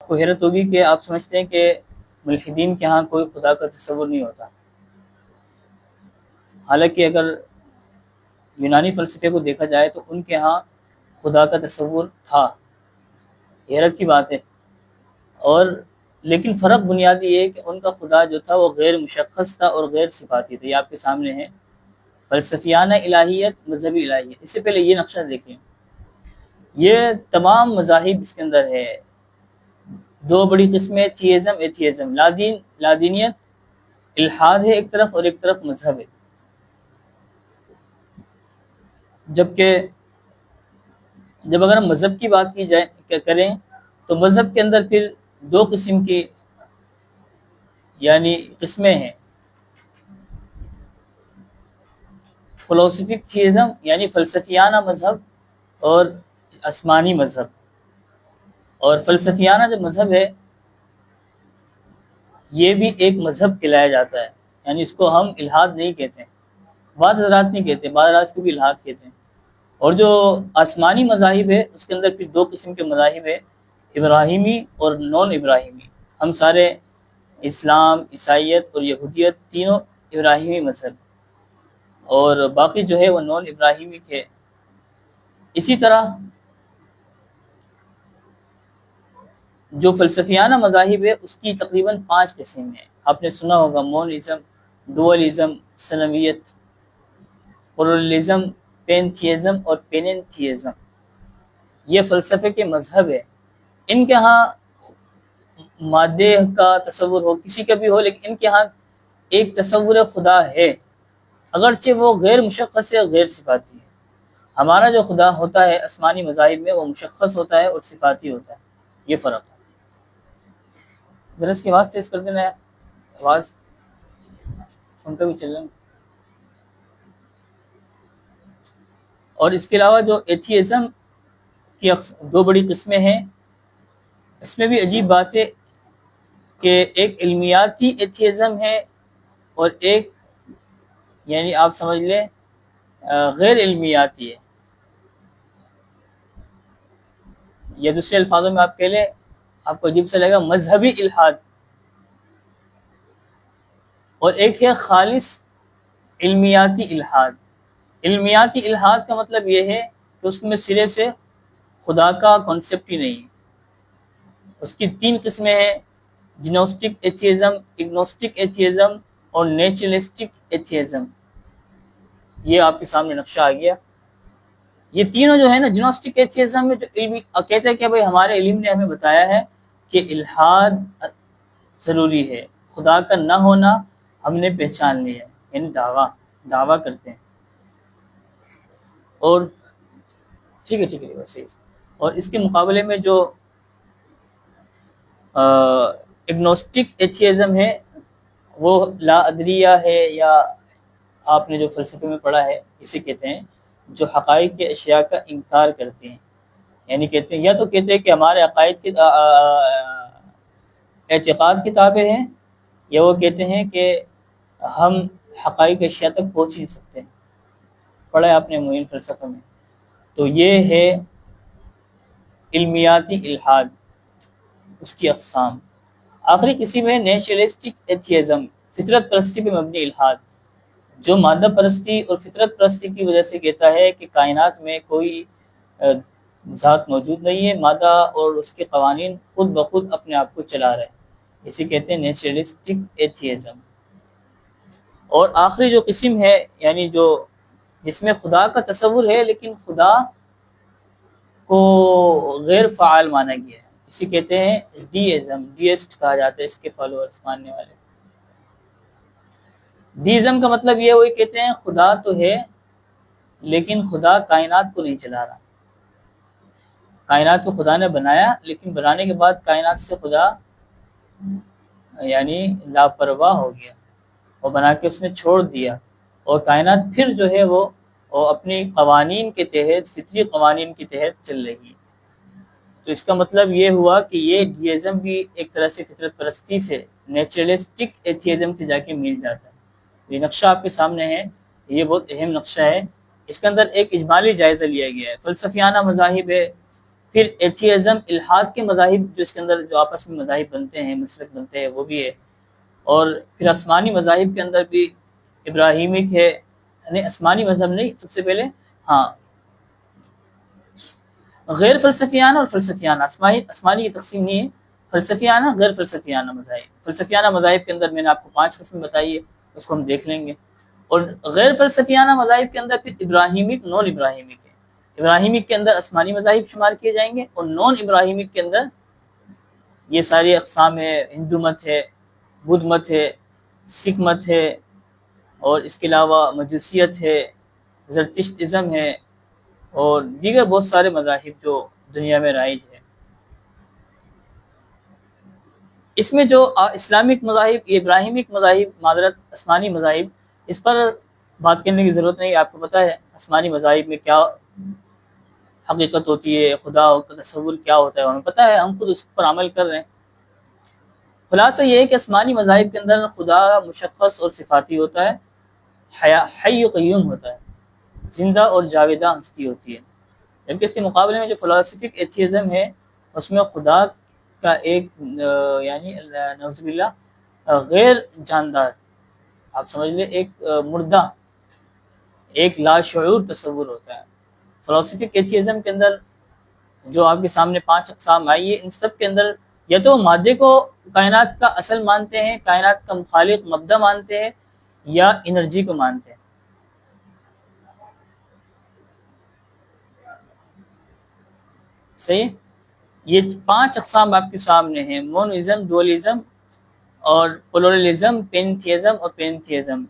آپ کو حیرت ہوگی کہ آپ سمجھتے ہیں کہ ملحدین کے ہاں کوئی خدا کا تصور نہیں ہوتا، حالانکہ اگر یونانی فلسفے کو دیکھا جائے تو ان کے ہاں خدا کا تصور تھا، حیرت کی بات ہے۔ اور لیکن فرق بنیادی یہ ہے کہ ان کا خدا جو تھا وہ غیر مشخص تھا اور غیر صفاتی تھا۔ یہ آپ کے سامنے ہے، فلسفیانہ الہیت، مذہبی الہیت۔ اس سے پہلے یہ نقشہ دیکھیں، یہ تمام مذاہب اس کے اندر ہے۔ دو بڑی قسمیں، تھیزم، ایتھیزم، لادینیت الحاد ہے ایک طرف، اور ایک طرف مذہب ہے۔ جبکہ جب اگر ہم مذہب کی بات کی جائے کریں تو مذہب کے اندر پھر دو قسم کی یعنی قسمیں ہیں، فلسفک تھیزم یعنی فلسفیانہ مذہب اور آسمانی مذہب۔ اور فلسفیانہ جو مذہب ہے یہ بھی ایک مذہب کہلایا جاتا ہے، یعنی اس کو ہم الحاد نہیں کہتے، بعض حضرات نہیں کہتے، بعض حضرات کو بھی الحاد کہتے ہیں۔ اور جو آسمانی مذاہب ہے اس کے اندر پھر دو قسم کے مذاہب ہے، ابراہیمی اور نون ابراہیمی۔ ہم سارے اسلام، عیسائیت اور یہودیت تینوں ابراہیمی مذہب، اور باقی جو ہے وہ نون ابراہیمی کے۔ اسی طرح جو فلسفیانہ مذاہب ہے اس کی تقریباً 5 قسم ہیں۔ آپ نے سنا ہوگا مونزم، ڈوئلزم، سنویت، پلورلزم، پینتھیزم اور پیننتھیزم۔ یہ فلسفے کے مذہب ہے۔ ان کے ہاں مادے کا تصور ہو، کسی کا بھی ہو، لیکن ان کے ہاں ایک تصور خدا ہے، اگرچہ وہ غیر مشخص ہے، غیر صفاتی ہے۔ ہمارا جو خدا ہوتا ہے آسمانی مذاہب میں وہ مشخص ہوتا ہے اور صفاتی ہوتا ہے، یہ فرق ہے۔ ذرا اس کی آواز تیز کر دینا ہے، آواز ان کا بھی چل رہا ہے۔ اور اس کے علاوہ جو ایتھیزم کی دو بڑی قسمیں ہیں، اس میں بھی عجیب بات ہے کہ ایک علمیاتی ایتھیزم ہے اور ایک یعنی آپ سمجھ لیں غیر علمیاتی ہے، یا دوسرے الفاظوں میں آپ کہہ لیں، آپ کو عجیب سے لگے گا، مذہبی الحاد۔ اور ایک ہے خالص علمیاتی الحاد۔ علمیاتی الحاد کا مطلب یہ ہے کہ اس میں سرے سے خدا کا کانسیپٹ ہی نہیں ہے۔ اس کی 3 قسمیں ہیں، جنوسٹک ایتھیزم، اگنوسٹک ایتھیزم اور نیچرلسٹک ایتھیزم۔ یہ آپ کے سامنے نقشہ آ گیا۔ یہ تینوں جو ہے نا، جنوسٹک ایتھیزم میں جو علمی کہتے ہیں کہ بھائی ہمارے علم نے ہمیں بتایا ہے کہ الحاد ضروری ہے، خدا کا نہ ہونا ہم نے پہچان لیا ہے، یعنی دعویٰ کرتے ہیں۔ اور ٹھیک ہے ویسے، اور اس کے مقابلے میں جو اگنوسٹک ایتھیزم ہے وہ لا ادریہ ہے، یا آپ نے جو فلسفے میں پڑھا ہے اسے کہتے ہیں جو حقائق کے اشیاء کا انکار کرتے ہیں، یعنی کہتے ہیں یا تو کہتے ہیں کہ ہمارے عقائد کے اعتقاد کی تابع ہیں، یا وہ کہتے ہیں کہ ہم حقائق اشیاء تک پہنچ نہیں سکتے۔ پڑھا ہے آپ نے معین فلسفہ میں؟ تو یہ ہے علمیاتی الحاد، اس کی اقسام۔ آخری قسم ہے نیچرلسٹک ایتھیزم، فطرت پرستی پہ مبنی الحاد، جو مادہ پرستی اور فطرت پرستی کی وجہ سے کہتا ہے کہ کائنات میں کوئی ذات موجود نہیں ہے، مادہ اور اس کے قوانین خود بخود اپنے آپ کو چلا رہے ہیں، اسے کہتے ہیں نیچرلسٹک ایتھیزم۔ اور آخری جو قسم ہے، یعنی جو جس میں خدا کا تصور ہے لیکن خدا کو غیر فعال مانا گیا ہے، اسے کہتے ہیں ڈیزم، ڈیسٹ کہا جاتا ہے اس کے فالوورز ماننے والے۔ ڈیزم کا مطلب یہ وہی کہتے ہیں خدا تو ہے لیکن خدا کائنات کو نہیں چلا رہا۔ کائنات کو خدا نے بنایا، لیکن بنانے کے بعد کائنات سے خدا یعنی لاپرواہ ہو گیا، اور بنا کے اس نے چھوڑ دیا، اور کائنات پھر جو ہے وہ اپنی قوانین کے تحت، فطری قوانین کے تحت چل رہی ہے۔ تو اس کا مطلب یہ ہوا کہ یہ ڈیزم بھی ایک طرح سے فطرت پرستی سے، نیچرلسٹک ایتھیزم سے جا کے مل جاتا ہے۔ یہ نقشہ آپ کے سامنے ہے، یہ بہت اہم نقشہ ہے۔ اس کے اندر ایک اجمالی جائزہ لیا گیا ہے۔ فلسفیانہ مذاہب ہے، پھر ایتھیزم الحاد کے مذاہب جو اس کے اندر جو آپس میں مذاہب بنتے ہیں، مسلک بنتے ہیں، وہ بھی ہے. اور پھر آسمانی مذاہب کے اندر بھی ابراہیمک ہے، نہیں آسمانی مذہب نہیں، سب سے پہلے ہاں غیر فلسفیانہ اور فلسفیانہ. آسمانی کی تقسیم نہیں ہے، فلسفیانہ غیر فلسفیانہ مذاہب. فلسفیانہ مذاہب کے اندر میں نے آپ کو 5 قسمیں بتائی ہے، اس کو ہم دیکھ لیں گے. اور غیر فلسفیانہ مذاہب کے اندر پھر ابراہیمک، نون ابراہیمک ہے. ابراہیمک کے اندر آسمانی مذاہب شمار کیے جائیں گے، اور نون ابراہیمک کے اندر یہ ساری اقسام ہے. ہندو مت ہے، بدھ مت ہے، سکھ مت ہے، اور اس کے علاوہ مجوسیت ہے، زرتشت ازم ہے، اور دیگر بہت سارے مذاہب جو دنیا میں رائج ہے. اس میں جو اسلامک مذاہب، یہ ابراہیمک مذاہب، معذرت آسمانی مذاہب، اس پر بات کرنے کی ضرورت نہیں. آپ کو پتہ ہے آسمانی مذاہب میں کیا حقیقت ہوتی ہے، خدا کا تصور کیا ہوتا ہے، ہمیں پتہ ہے، ہم خود اس پر عمل کر رہے ہیں. خلاصہ یہ ہے کہ آسمانی مذاہب کے اندر خدا مشخص اور صفاتی ہوتا ہے، حی و قیوم ہوتا ہے، زندہ اور جاویدہ ہستی ہوتی ہے. جبکہ اس کے مقابلے میں جو فلاسفک ایتھیزم ہے، اس میں خدا کا ایک یعنی نعوذ باللہ غیر جاندار، آپ سمجھ لیں ایک مردہ، ایک لاشعور تصور ہوتا ہے. فلاسفک ایتھیزم کے اندر جو آپ کے سامنے 5 اقسام آئی ہے، ان سب کے اندر یا تو مادے کو کائنات کا اصل مانتے ہیں، کائنات کا خالق مبدا مانتے ہیں، یا انرجی کو مانتے ہیں. صحیح. یہ 5 اقسام آپ کے سامنے ہیں: مونوازم، ڈوئلزم اور پلورلزم، پینتھیزم اور پینتھیزم.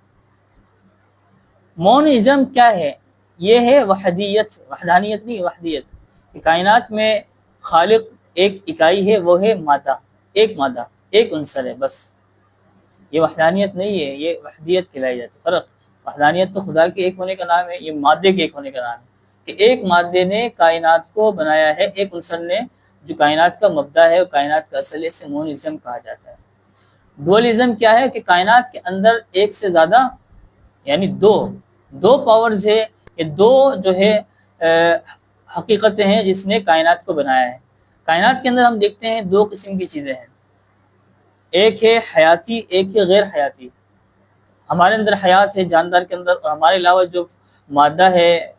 مونوازم کیا ہے؟ یہ ہے وحدیت، وحدانیت نہیں، وحدیت. کہ کائنات میں خالق ایک اکائی ہے، وہ ہے مادہ، ایک عنصر ہے بس. یہ وحدانیت نہیں ہے، یہ وحدیت کہلائی جاتی ہے. فرق، وحدانیت تو خدا کے ایک ہونے کا نام ہے، یہ مادے کے ایک ہونے کا نام ہے. کہ ایک مادے نے کائنات کو بنایا ہے، ایک عنصر نے جو کائنات کا مبدا ہے، کائنات کا اصل ہے، اسے مونوازم کہا جاتا ہے. ڈوئلزم کیا ہے؟ کہ کائنات کے اندر ایک سے زیادہ یعنی دو پاورز ہے، یہ دو جو ہے حقیقتیں ہیں جس نے کائنات کو بنایا ہے. کائنات کے اندر ہم دیکھتے ہیں 2 قسم کی چیزیں ہیں، ایک ہے حیاتی، ایک ہے غیر حیاتی. ہمارے اندر حیات ہے جاندار کے اندر، اور ہمارے علاوہ جو مادہ ہے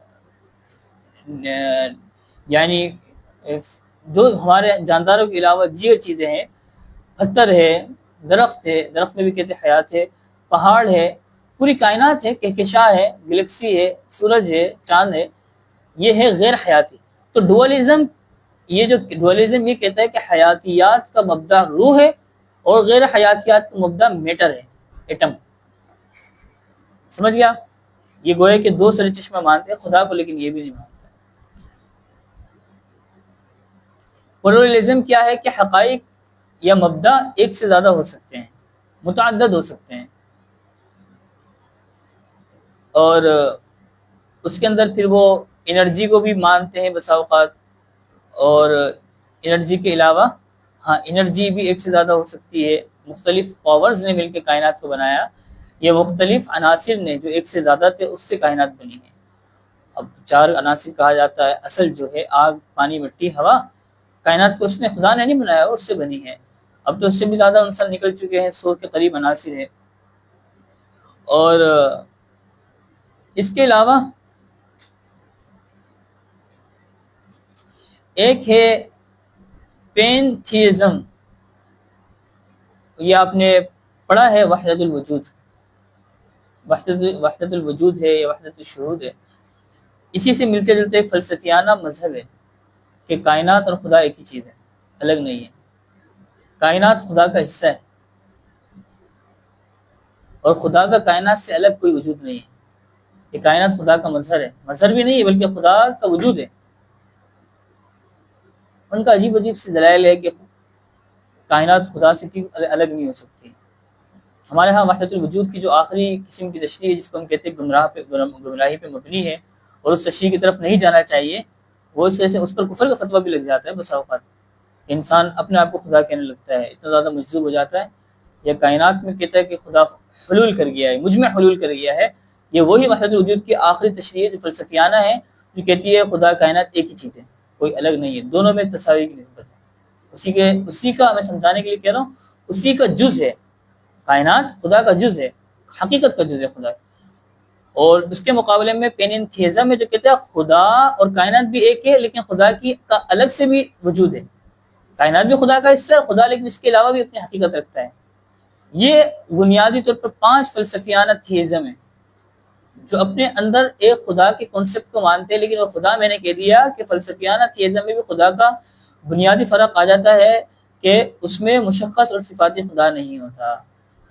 یعنی جو ہمارے جانداروں کے علاوہ دیگر چیزیں ہیں، پتھر ہے، درخت ہے، درخت میں بھی کہتے ہیں حیات ہے، پہاڑ ہے، پوری کائنات ہے، کہکشاں ہے، گلیکسی ہے، سورج ہے، چاند ہے، یہ ہے غیر حیاتی. تو ڈوئلزم، یہ جو ڈوئلزم یہ کہتا ہے کہ حیاتیات کا مبدا روح ہے، اور غیر حیاتیات کا مبدا میٹر ہے، ایٹم. سمجھ گیا؟ یہ گویا کہ 2 سر چشمہ مانتے ہیں خدا کو، لیکن یہ بھی نہیں مانتے. پلورلزم کیا ہے؟ کہ حقائق یا مبدا ایک سے زیادہ ہو سکتے ہیں، متعدد ہو سکتے ہیں، اور اس کے اندر پھر وہ انرجی کو بھی مانتے ہیں بسا اوقات. اور انرجی کے علاوہ انرجی بھی ایک سے زیادہ ہو سکتی ہے. مختلف پاورز نے مل کے کائنات کو بنایا، یہ مختلف عناصر نے جو ایک سے زیادہ تھے اس سے کائنات بنی ہے. اب 4 عناصر کہا جاتا ہے، اصل جو ہے آگ، پانی، مٹی، ہوا. کائنات کو اس نے خدا نے نہیں بنایا، اس سے بنی ہے. اب تو اس سے بھی زیادہ عنصر نکل چکے ہیں، 100 کے قریب عناصر ہے. اور اس کے علاوہ ایک ہے پینتھیزم، یہ آپ نے پڑھا ہے، وحدت الوجود. وحدت الوجود ہے یا وحدت الشہود ہے. اسی سے ملتے جلتے ایک فلسفیانہ مذہب ہے کہ کائنات اور خدا ایک ہی چیز ہے، الگ نہیں ہے. کائنات خدا کا حصہ ہے، اور خدا کا کائنات سے الگ کوئی وجود نہیں ہے. یہ کائنات خدا کا مظہر ہے، مظہر بھی نہیں ہے بلکہ خدا کا وجود ہے. ان کا عجیب سی دلائل ہے کہ کائنات خدا سے کیوں الگ نہیں ہو سکتی. ہمارے ہاں وحدت الوجود کی جو آخری قسم کی تشریح ہے، جس کو ہم کہتے ہیں گمراہی پہ مبنی ہے، اور اس تشریح کی طرف نہیں جانا چاہیے، وہ اس وجہ سے اس پر کفر کا فتویٰ بھی لگ جاتا ہے. بسا اوقات انسان اپنے آپ کو خدا کہنے لگتا ہے، اتنا زیادہ مجذوب ہو جاتا ہے. یہ کائنات میں کہتا ہے کہ خدا حلول کر گیا ہے، مجھ میں حلول کر گیا ہے. یہ وہی وحدت الوجود کی آخری تشریح ہے جو فلسفیانہ ہے، جو کہتی ہے خدا کائنات ایک ہی چیز ہے. کوئی الگ نہیں ہے، دونوں میں تساوی کی نسبت ہے، اسی کا میں سمجھانے کے لیے کہہ رہا ہوں، اسی کا جز ہے کائنات، خدا کا جز ہے، حقیقت کا جز ہے خدا۔ اور اس کے مقابلے میں پینتھیزم میں جو کہتے ہیں خدا اور کائنات بھی ایک ہے، لیکن خدا کی کا الگ سے بھی وجود ہے، کائنات بھی خدا کا حصہ ہے، خدا لیکن اس کے علاوہ بھی اپنی حقیقت رکھتا ہے۔ یہ بنیادی طور پر 5 فلسفیانہ تھیزم ہیں جو اپنے اندر ایک خدا کے کنسپٹ کو مانتے ہیں، لیکن وہ خدا میں نے کہہ دیا کہ فلسفیانہ تھیزم میں بھی خدا کا بنیادی فرق آ جاتا ہے کہ اس میں مشخص اور صفاتی خدا نہیں ہوتا،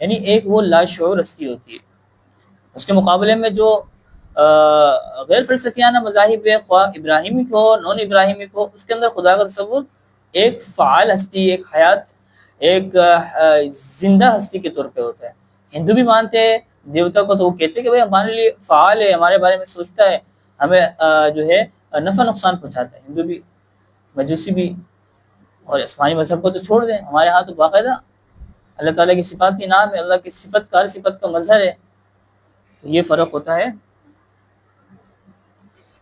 یعنی ایک وہ لاشعور ہستی ہوتی ہے۔ اس کے مقابلے میں جو غیر فلسفیانہ مذاہب ہے، خواہ ابراہیمک ہو نون ابراہیمک ہو، اس کے اندر خدا کا تصور ایک فعال ہستی، ایک حیات، ایک زندہ ہستی کے طور پہ ہوتا ہے۔ ہندو بھی مانتے ہیں دیوتا کو، تو وہ کہتے ہیں کہ بھائی ہمارے لیے فعال ہے، ہمارے بارے میں سوچتا ہے، ہمیں جو ہے نفع نقصان پہنچاتا ہے، ہندو بھی، مجوسی بھی۔ اور آسمانی مذہب کو تو چھوڑ دیں، ہمارے ہاں تو باقاعدہ اللہ تعالیٰ کی صفات کی نام ہے، اللہ کی صفت کا ہر صفت کا مظہر ہے۔ تو یہ فرق ہوتا ہے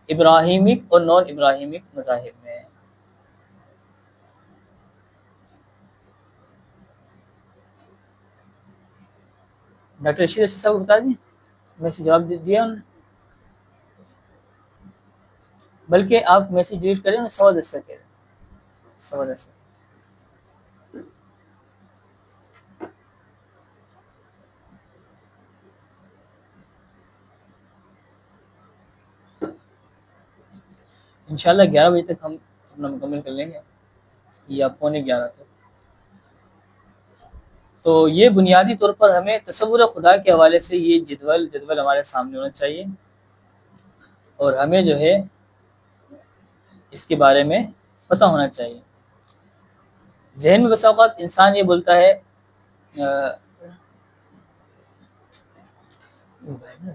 ابراہیمک اور نون ابراہیمک مذاہب میں۔ ڈاکٹر رشید اسد صاحب کو بتا دیں، میسج جواب دیا انہوں نے، بلکہ آپ میسج ڈیلیٹ کریں، انہیں 10:15 کہہ رہے ہیں، 10:15۔ انشاءاللہ 11 بجے تک ہم اپنا مکمل کر لیں گے، یا 11:15 تک۔ تو یہ بنیادی طور پر ہمیں تصور خدا کے حوالے سے یہ جدول ہمارے سامنے ہونا چاہیے، اور ہمیں جو ہے اس کے بارے میں پتہ ہونا چاہیے۔ ذہن میں بسا اوقات انسان یہ بولتا ہے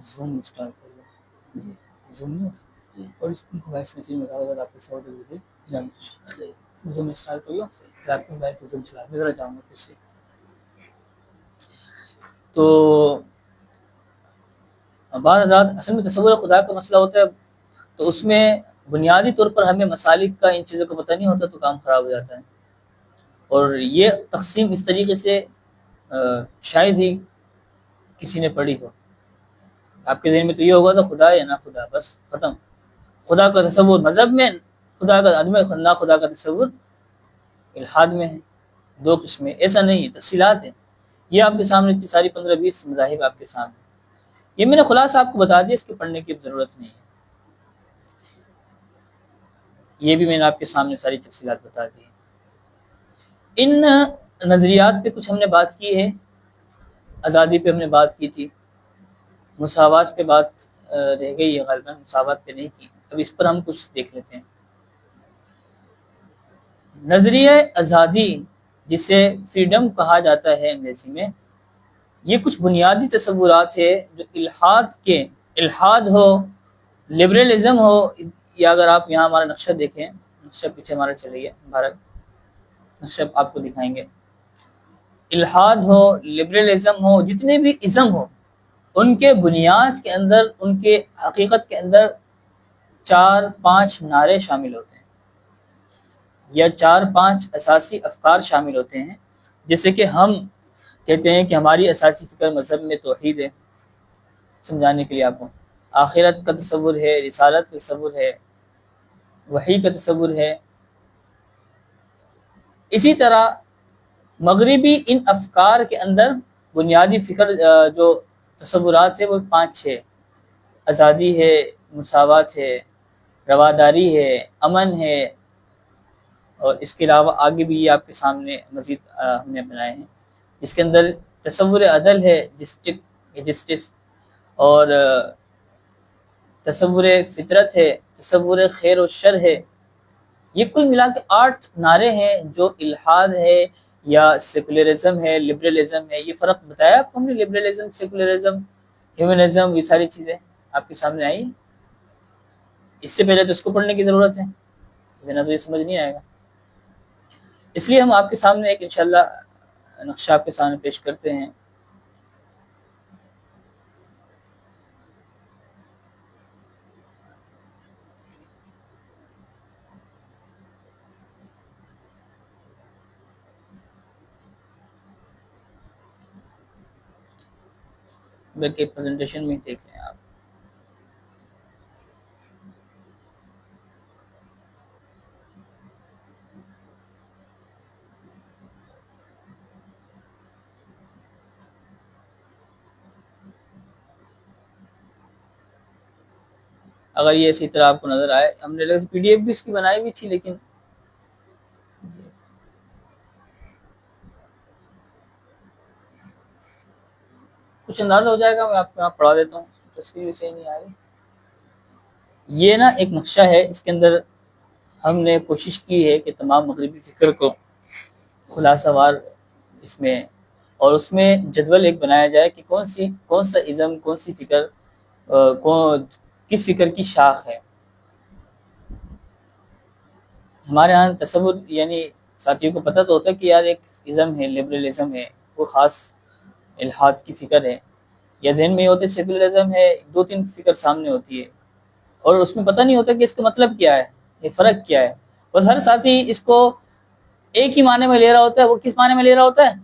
زوم اسٹارٹ کر لو، زوم نہیں اور اس کو وائس میسج میں بتا آپ کے ساتھ زوم اسٹارٹ کر لو، پھر آپ کو وائس زوم چلا میں ذرا جاؤں گا پھر سے۔ تو بعض حضرات اصل میں تصور خدا کا مسئلہ ہوتا ہے، تو اس میں بنیادی طور پر ہمیں مسالک کا ان چیزوں کا پتہ نہیں ہوتا، تو کام خراب ہو جاتا ہے۔ اور یہ تقسیم اس طریقے سے شاید ہی کسی نے پڑھی ہو۔ آپ کے ذہن میں تو یہ ہوگا تو خدا یا نہ خدا، بس ختم۔ خدا کا تصور مذہب میں، خدا کا عدم نہ خدا کا تصور الحاد میں ہے، 2 قسمیں، ایسا نہیں ہے، تفصیلات ہیں۔ یہ آپ کے سامنے اتنی ساری 15-20 مذاہب آپ کے سامنے، یہ میں نے خلاصہ آپ کو بتا دیا، اس کے پڑھنے کی ضرورت نہیں ہے۔ یہ بھی میں نے آپ کے سامنے ساری تفصیلات بتا دی۔ ان نظریات پہ کچھ ہم نے بات کی ہے، آزادی پہ ہم نے بات کی تھی، مساوات پہ بات رہ گئی ہے، غالباً مساوات پہ نہیں کی، اب اس پر ہم کچھ دیکھ لیتے ہیں۔ نظریہ آزادی، جسے فریڈم کہا جاتا ہے انگریزی میں، یہ کچھ بنیادی تصورات ہے جو الحاد ہو، لبرلزم ہو، یا اگر آپ یہاں ہمارا نقشہ دیکھیں، نقشہ پیچھے ہمارا چلے گیا، بھارت نقشہ آپ کو دکھائیں گے، الحاد ہو، لبرلزم ہو، جتنے بھی ازم ہو، ان کے بنیاد کے اندر، ان کے حقیقت کے اندر 4-5 نعرے شامل ہوتے ہیں، یا 4-5 اساسی افکار شامل ہوتے ہیں، جیسے کہ ہم کہتے ہیں کہ ہماری اساسی فکر مذہب میں توحید ہے، سمجھانے کے لیے آپ کو آخرت کا تصور ہے، رسالت کا تصور ہے، وحی کا تصور ہے۔ اسی طرح مغربی ان افکار کے اندر بنیادی فکر جو تصورات ہے وہ 5-6، آزادی ہے، مساوات ہے، رواداری ہے، امن ہے، اور اس کے علاوہ آگے بھی یہ آپ کے سامنے مزید ہم نے بنائے ہیں، اس کے اندر تصور عدل ہے، جسٹس، اور تصور فطرت ہے، تصور خیر و شر ہے۔ یہ کل ملا کے 8 نعرے ہیں جو الحاد ہے یا سیکولرزم ہے، لبرلزم ہے۔ یہ فرق بتایا آپ کو ہم نے، لبرلزم، سیکولرزم، ہیومنزم، یہ ساری چیزیں آپ کے سامنے آئی ہیں۔ اس سے پہلے تو اس کو پڑھنے کی ضرورت ہے، بنا تو یہ سمجھ نہیں آئے گا۔ اس لیے ہم آپ کے سامنے ایک انشاءاللہ نقشہ آپ کے سامنے پیش کرتے ہیں۔ بلکہ پریزنٹیشن میں دیکھ لیں آپ. اگر یہ اسی طرح آپ کو نظر آئے، ہم نے پی ڈی ایف بھی اس کی بنائی بھی تھی، لیکن کچھ اندازہ ہو جائے گا. میں آپ کو یہاں پڑھا دیتا ہوں، تصویر بھی صحیح نہیں آ رہی. یہ نا ایک نقشہ ہے، اس کے اندر ہم نے کوشش کی ہے کہ تمام مغربی فکر کو خلاصہ وار اس میں، اور اس میں جدول ایک بنایا جائے کہ کون سا ازم، کون سی فکر کس فکر کی شاخ ہے. ہمارے ہاں تصور، یعنی ساتھیوں کو پتہ تو ہوتا ہے کہ یار ایک ازم ہے، لبرلزم ہے، وہ خاص الحاد کی فکر ہے، یا ذہن میں یہ ہوتا ہے سیکولرزم ہے، 2-3 فکر سامنے ہوتی ہے، اور اس میں پتہ نہیں ہوتا کہ اس کا مطلب کیا ہے، یہ فرق کیا ہے. بس ہر ساتھی اس کو ایک ہی معنی میں لے رہا ہوتا ہے. وہ کس معنی میں لے رہا ہوتا ہے؟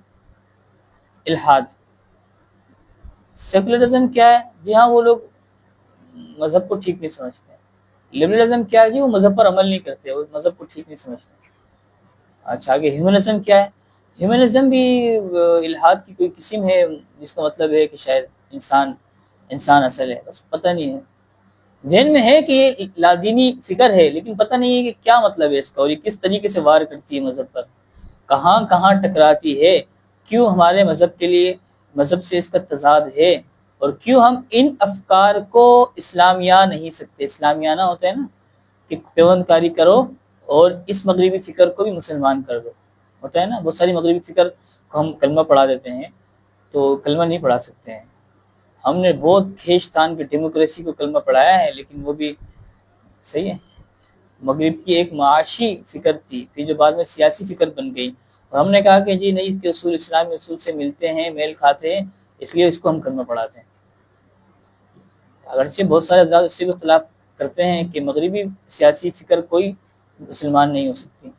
الحاد. سیکولرزم کیا ہے؟ جی ہاں، وہ لوگ مذہب کو ٹھیک نہیں سمجھتے. لبرلزم کیا ہے؟ جی وہ مذہب پر عمل نہیں کرتے، وہ مذہب کو ٹھیک نہیں سمجھتے. اچھا، آگے ہیومنزم کیا ہے؟ ہیومنزم بھی الحاد کی کوئی قسم ہے، جس کا مطلب ہے کہ شاید انسان اصل ہے. بس پتہ نہیں ہے، ذہن میں ہے کہ یہ لادینی فکر ہے، لیکن پتہ نہیں ہے کہ کیا مطلب ہے اس کا، اور یہ کس طریقے سے وار کرتی ہے مذہب پر، کہاں کہاں ٹکراتی ہے، کیوں ہمارے مذہب کے لیے مذہب سے اس کا تضاد ہے، اور کیوں ہم ان افکار کو اسلامیہ نہیں سکتے. اسلامیانہ ہوتا ہے نا کہ پیوند کاری کرو اور اس مغربی فکر کو بھی مسلمان کر دو، ہوتا ہے نا. بہت ساری مغربی فکر کو ہم کلمہ پڑھا دیتے ہیں، تو کلمہ نہیں پڑھا سکتے ہیں. ہم نے بہت کھینچ تان کے ڈیموکریسی کو کلمہ پڑھایا ہے، لیکن وہ بھی صحیح ہے. مغرب کی ایک معاشی فکر تھی، پھر جو بعد میں سیاسی فکر بن گئی، اور ہم نے کہا کہ جی نہیں، اس کے اصول اسلامی اصول سے ملتے ہیں، میل کھاتے ہیں، اس لیے اس کو ہم کلمہ پڑھاتے ہیں. اگرچہ بہت سارے حضرات اس سے بھی اختلاف کرتے ہیں کہ مغربی سیاسی فکر کوئی مسلمان نہیں ہو سکتی،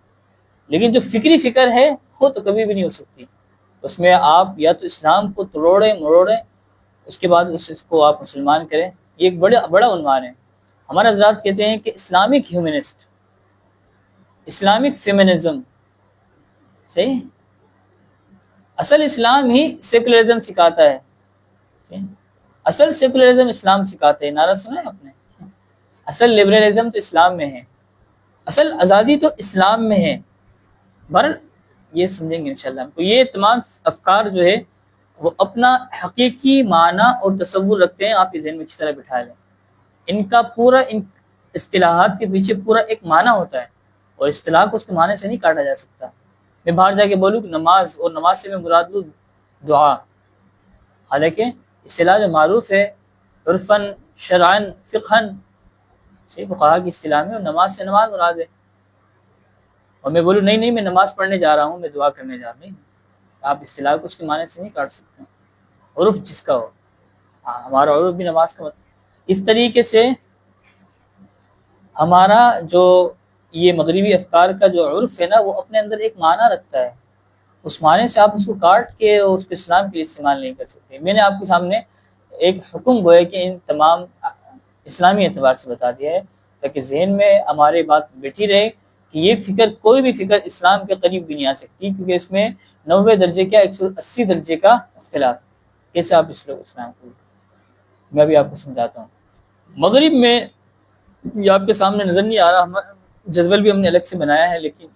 لیکن جو فکری فکر ہے وہ تو کبھی بھی نہیں ہو سکتی. اس میں آپ یا تو اسلام کو توڑیں مروڑیں، اس کے بعد اس کو آپ مسلمان کریں. یہ ایک بڑا عنوان ہے. ہمارے حضرات کہتے ہیں کہ اسلامک ہیومنسٹ، اسلامک فیمنزم، صحیح. اصل اسلام ہی سیکولرزم سکھاتا ہے. اصل سیکولرزم اسلام سکھاتے ہیں. نعرہ سنا ہے آپ نے؟ اصل لبرلزم تو اسلام میں ہے، اصل آزادی تو اسلام میں ہے. بہرحال یہ سمجھیں گے انشاءاللہ ہم کو. یہ تمام افکار جو ہے وہ اپنا حقیقی معنی اور تصور رکھتے ہیں. آپ کے ذہن میں اچھی طرح بٹھا لیں. ان کا پورا ان اصطلاحات کے پیچھے پورا ایک معنی ہوتا ہے، اور اصطلاح کو اس کے معنی سے نہیں کاٹا جا سکتا. میں باہر جا کے بولوں کہ نماز، اور نماز سے میں مراد لوں دعا، حالانکہ اصطلاح جو معروف ہے عرفاً، شرعاً، فقہاً، صحیح فقہا کی اصطلاح میں نماز سے نماز مراد ہے. اور میں بولوں نہیں میں نماز پڑھنے جا رہا ہوں، میں دعا کرنے جا رہا ہوں، نہیں. آپ اصطلاح کو اس کے معنی سے نہیں کاٹ سکتے. عرف جس کا ہو، ہاں ہمارا عرف بھی نماز کا مطلب. اس طریقے سے ہمارا جو یہ مغربی افکار کا جو عرف ہے نا، وہ اپنے اندر ایک معنی رکھتا ہے. اس معنی سے آپ اس کو کاٹ کے اور اس کو اسلام کے لیے استعمال نہیں کر سکتے. میں نے آپ کے سامنے ایک حکم گویا کہ ان تمام اسلامی اعتبار سے بتا دیا ہے، تاکہ ذہن میں ہمارے بات بیٹھی رہے کہ یہ فکر، کوئی بھی فکر اسلام کے قریب بھی نہیں آ سکتی، کیونکہ اس میں 90 درجے کا 180 درجے کا اختلاف. کیسے آپ اس لوگ اسلام کو، میں بھی آپ کو سمجھاتا ہوں. مغرب میں یہ آپ کے سامنے نظر نہیں آ رہا، جدول بھی ہم نے الگ سے بنایا ہے، لیکن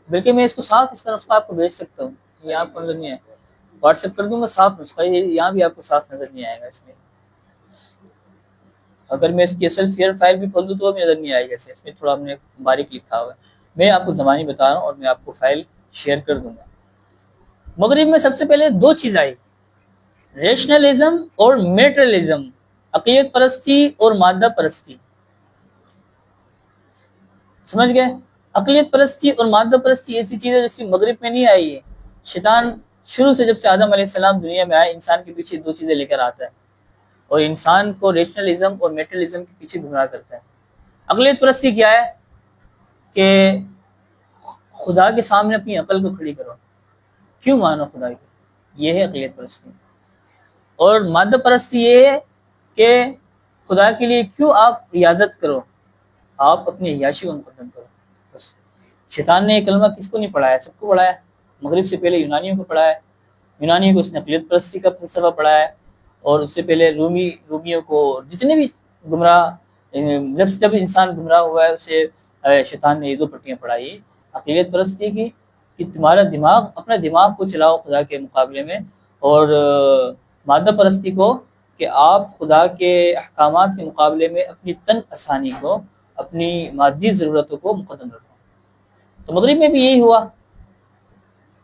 بلکہ میں اس کو صاف اس کا نسخہ آپ کو بھیج سکتا ہوں. یہ آپ کو نظر نہیں آئے، واٹس ایپ کر دوں گا صاف نسخہ. یہاں بھی آپ کو صاف نظر نہیں آئے گا. اس میں اگر میں اس کی اصل فیئر فائل بھی کھول دوں تو بھی نظر نہیں آئے گا. اس میں تھوڑا ہم نے باریک لکھا ہوا ہے. میں آپ کو زمانی بتا رہا ہوں، اور میں آپ کو فائل شیئر کر دوں گا. مغرب میں سب سے پہلے 2 چیز آئی، ریشنلزم اور میٹرلزم، عقیدت پرستی اور مادہ پرستی. سمجھ گئے؟ عقیدت پرستی اور مادہ پرستی ایسی چیز ہے جس کی مغرب میں نہیں آئی ہے. شیطان شروع سے جب سے آدم علیہ السلام دنیا میں آئے، انسان کے پیچھے 2 چیزیں لے کر آتا ہے، اور انسان کو ریشنلزم اور میٹرلزم کے پیچھے گمراہ کرتا ہے. عقیدت پرستی کیا ہے؟ کہ خدا کے سامنے اپنی عقل کو کھڑی کرو، کیوں مانو خدا کی، یہ ہے عقلیت پرستی۔ اور مادہ پرستی یہ ہے کہ خدا کے لیے کیوں آپ ریاضت کرو، آپ اپنی عیاشی کو مقدم کرو بس۔ شیطان نے یہ کلمہ کس کو نہیں پڑھایا؟ سب کو پڑھایا، مغرب سے پہلے یونانیوں کو پڑھایا، یونانیوں کو اس نے عقلیت پرستی کا فلسفہ پڑھایا، اور اس سے پہلے رومیوں کو، جتنے بھی گمراہ، جب انسان گمراہ ہوا ہے اسے شیطان نے یہ 2 پٹیاں پڑھائی، عقلیت پرستی کی کہ تمہارا دماغ، اپنا دماغ کو چلاؤ خدا کے مقابلے میں، اور مادہ پرستی کو کہ آپ خدا کے احکامات کے مقابلے میں اپنی تن آسانی کو، اپنی مادی ضرورتوں کو مقدم رکھو۔ تو مغرب میں بھی یہی ہوا،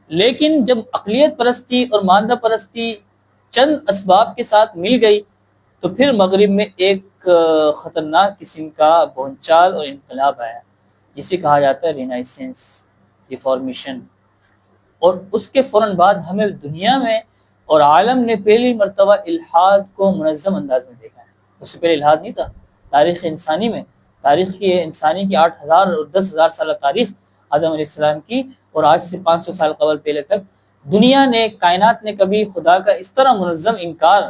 لیکن جب عقلیت پرستی اور مادہ پرستی چند اسباب کے ساتھ مل گئی تو پھر مغرب میں ایک خطرناک قسم کا بھونچال اور انقلاب آیا، جسے کہا جاتا ہے رینائسنس، ریفارمیشن۔ اور اس کے فوراً بعد ہمیں دنیا میں اور عالم نے پہلی مرتبہ الحاد کو منظم انداز میں دیکھا ہے۔ اس سے پہلے الحاد نہیں تھا۔ تاریخ انسانی میں، تاریخ کی انسانی کی 8000 اور 10,000 سالہ تاریخ آدم علیہ السلام کی، اور آج سے 500 سال قبل پہلے تک دنیا نے، کائنات نے کبھی خدا کا اس طرح منظم انکار